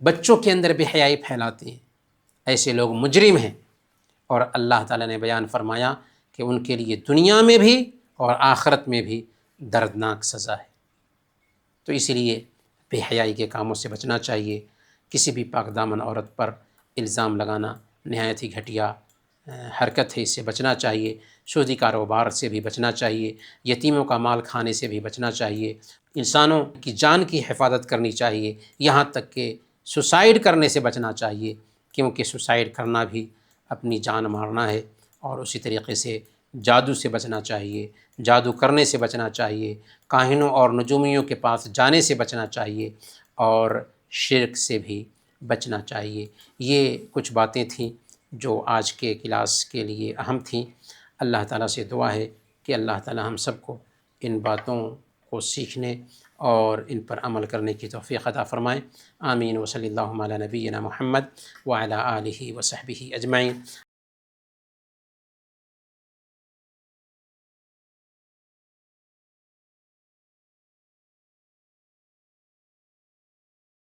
بچوں کے اندر بے حیائی پھیلاتے ہیں، ایسے لوگ مجرم ہیں، اور اللہ تعالیٰ نے بیان فرمایا کہ ان کے لیے دنیا میں بھی اور آخرت میں بھی دردناک سزا ہے۔ تو اسی لیے بے حیائی کے کاموں سے بچنا چاہیے، کسی بھی پاک دامن عورت پر الزام لگانا نہایت ہی گھٹیا حرکت ہے، اس سے بچنا چاہیے، سودی کاروبار سے بھی بچنا چاہیے، یتیموں کا مال کھانے سے بھی بچنا چاہیے، انسانوں کی جان کی حفاظت کرنی چاہیے، یہاں تک کہ سوسائڈ کرنے سے بچنا چاہیے، کیونکہ سوسائڈ کرنا بھی اپنی جان مارنا ہے۔ اور اسی طریقے سے جادو سے بچنا چاہیے، جادو کرنے سے بچنا چاہیے، کاہنوں اور نجومیوں کے پاس جانے سے بچنا چاہیے، اور شرک سے بھی بچنا چاہیے۔ یہ کچھ باتیں تھیں جو آج کے کلاس کے لیے اہم تھیں۔ اللہ تعالیٰ سے دعا ہے کہ اللہ تعالیٰ ہم سب کو ان باتوں کو سیکھنے اور ان پر عمل کرنے کی توفیق عطا فرمائے۔ آمین۔ وصلی اللہ علی نبینا محمد وعلی آلہ وصحبہ اجمعین۔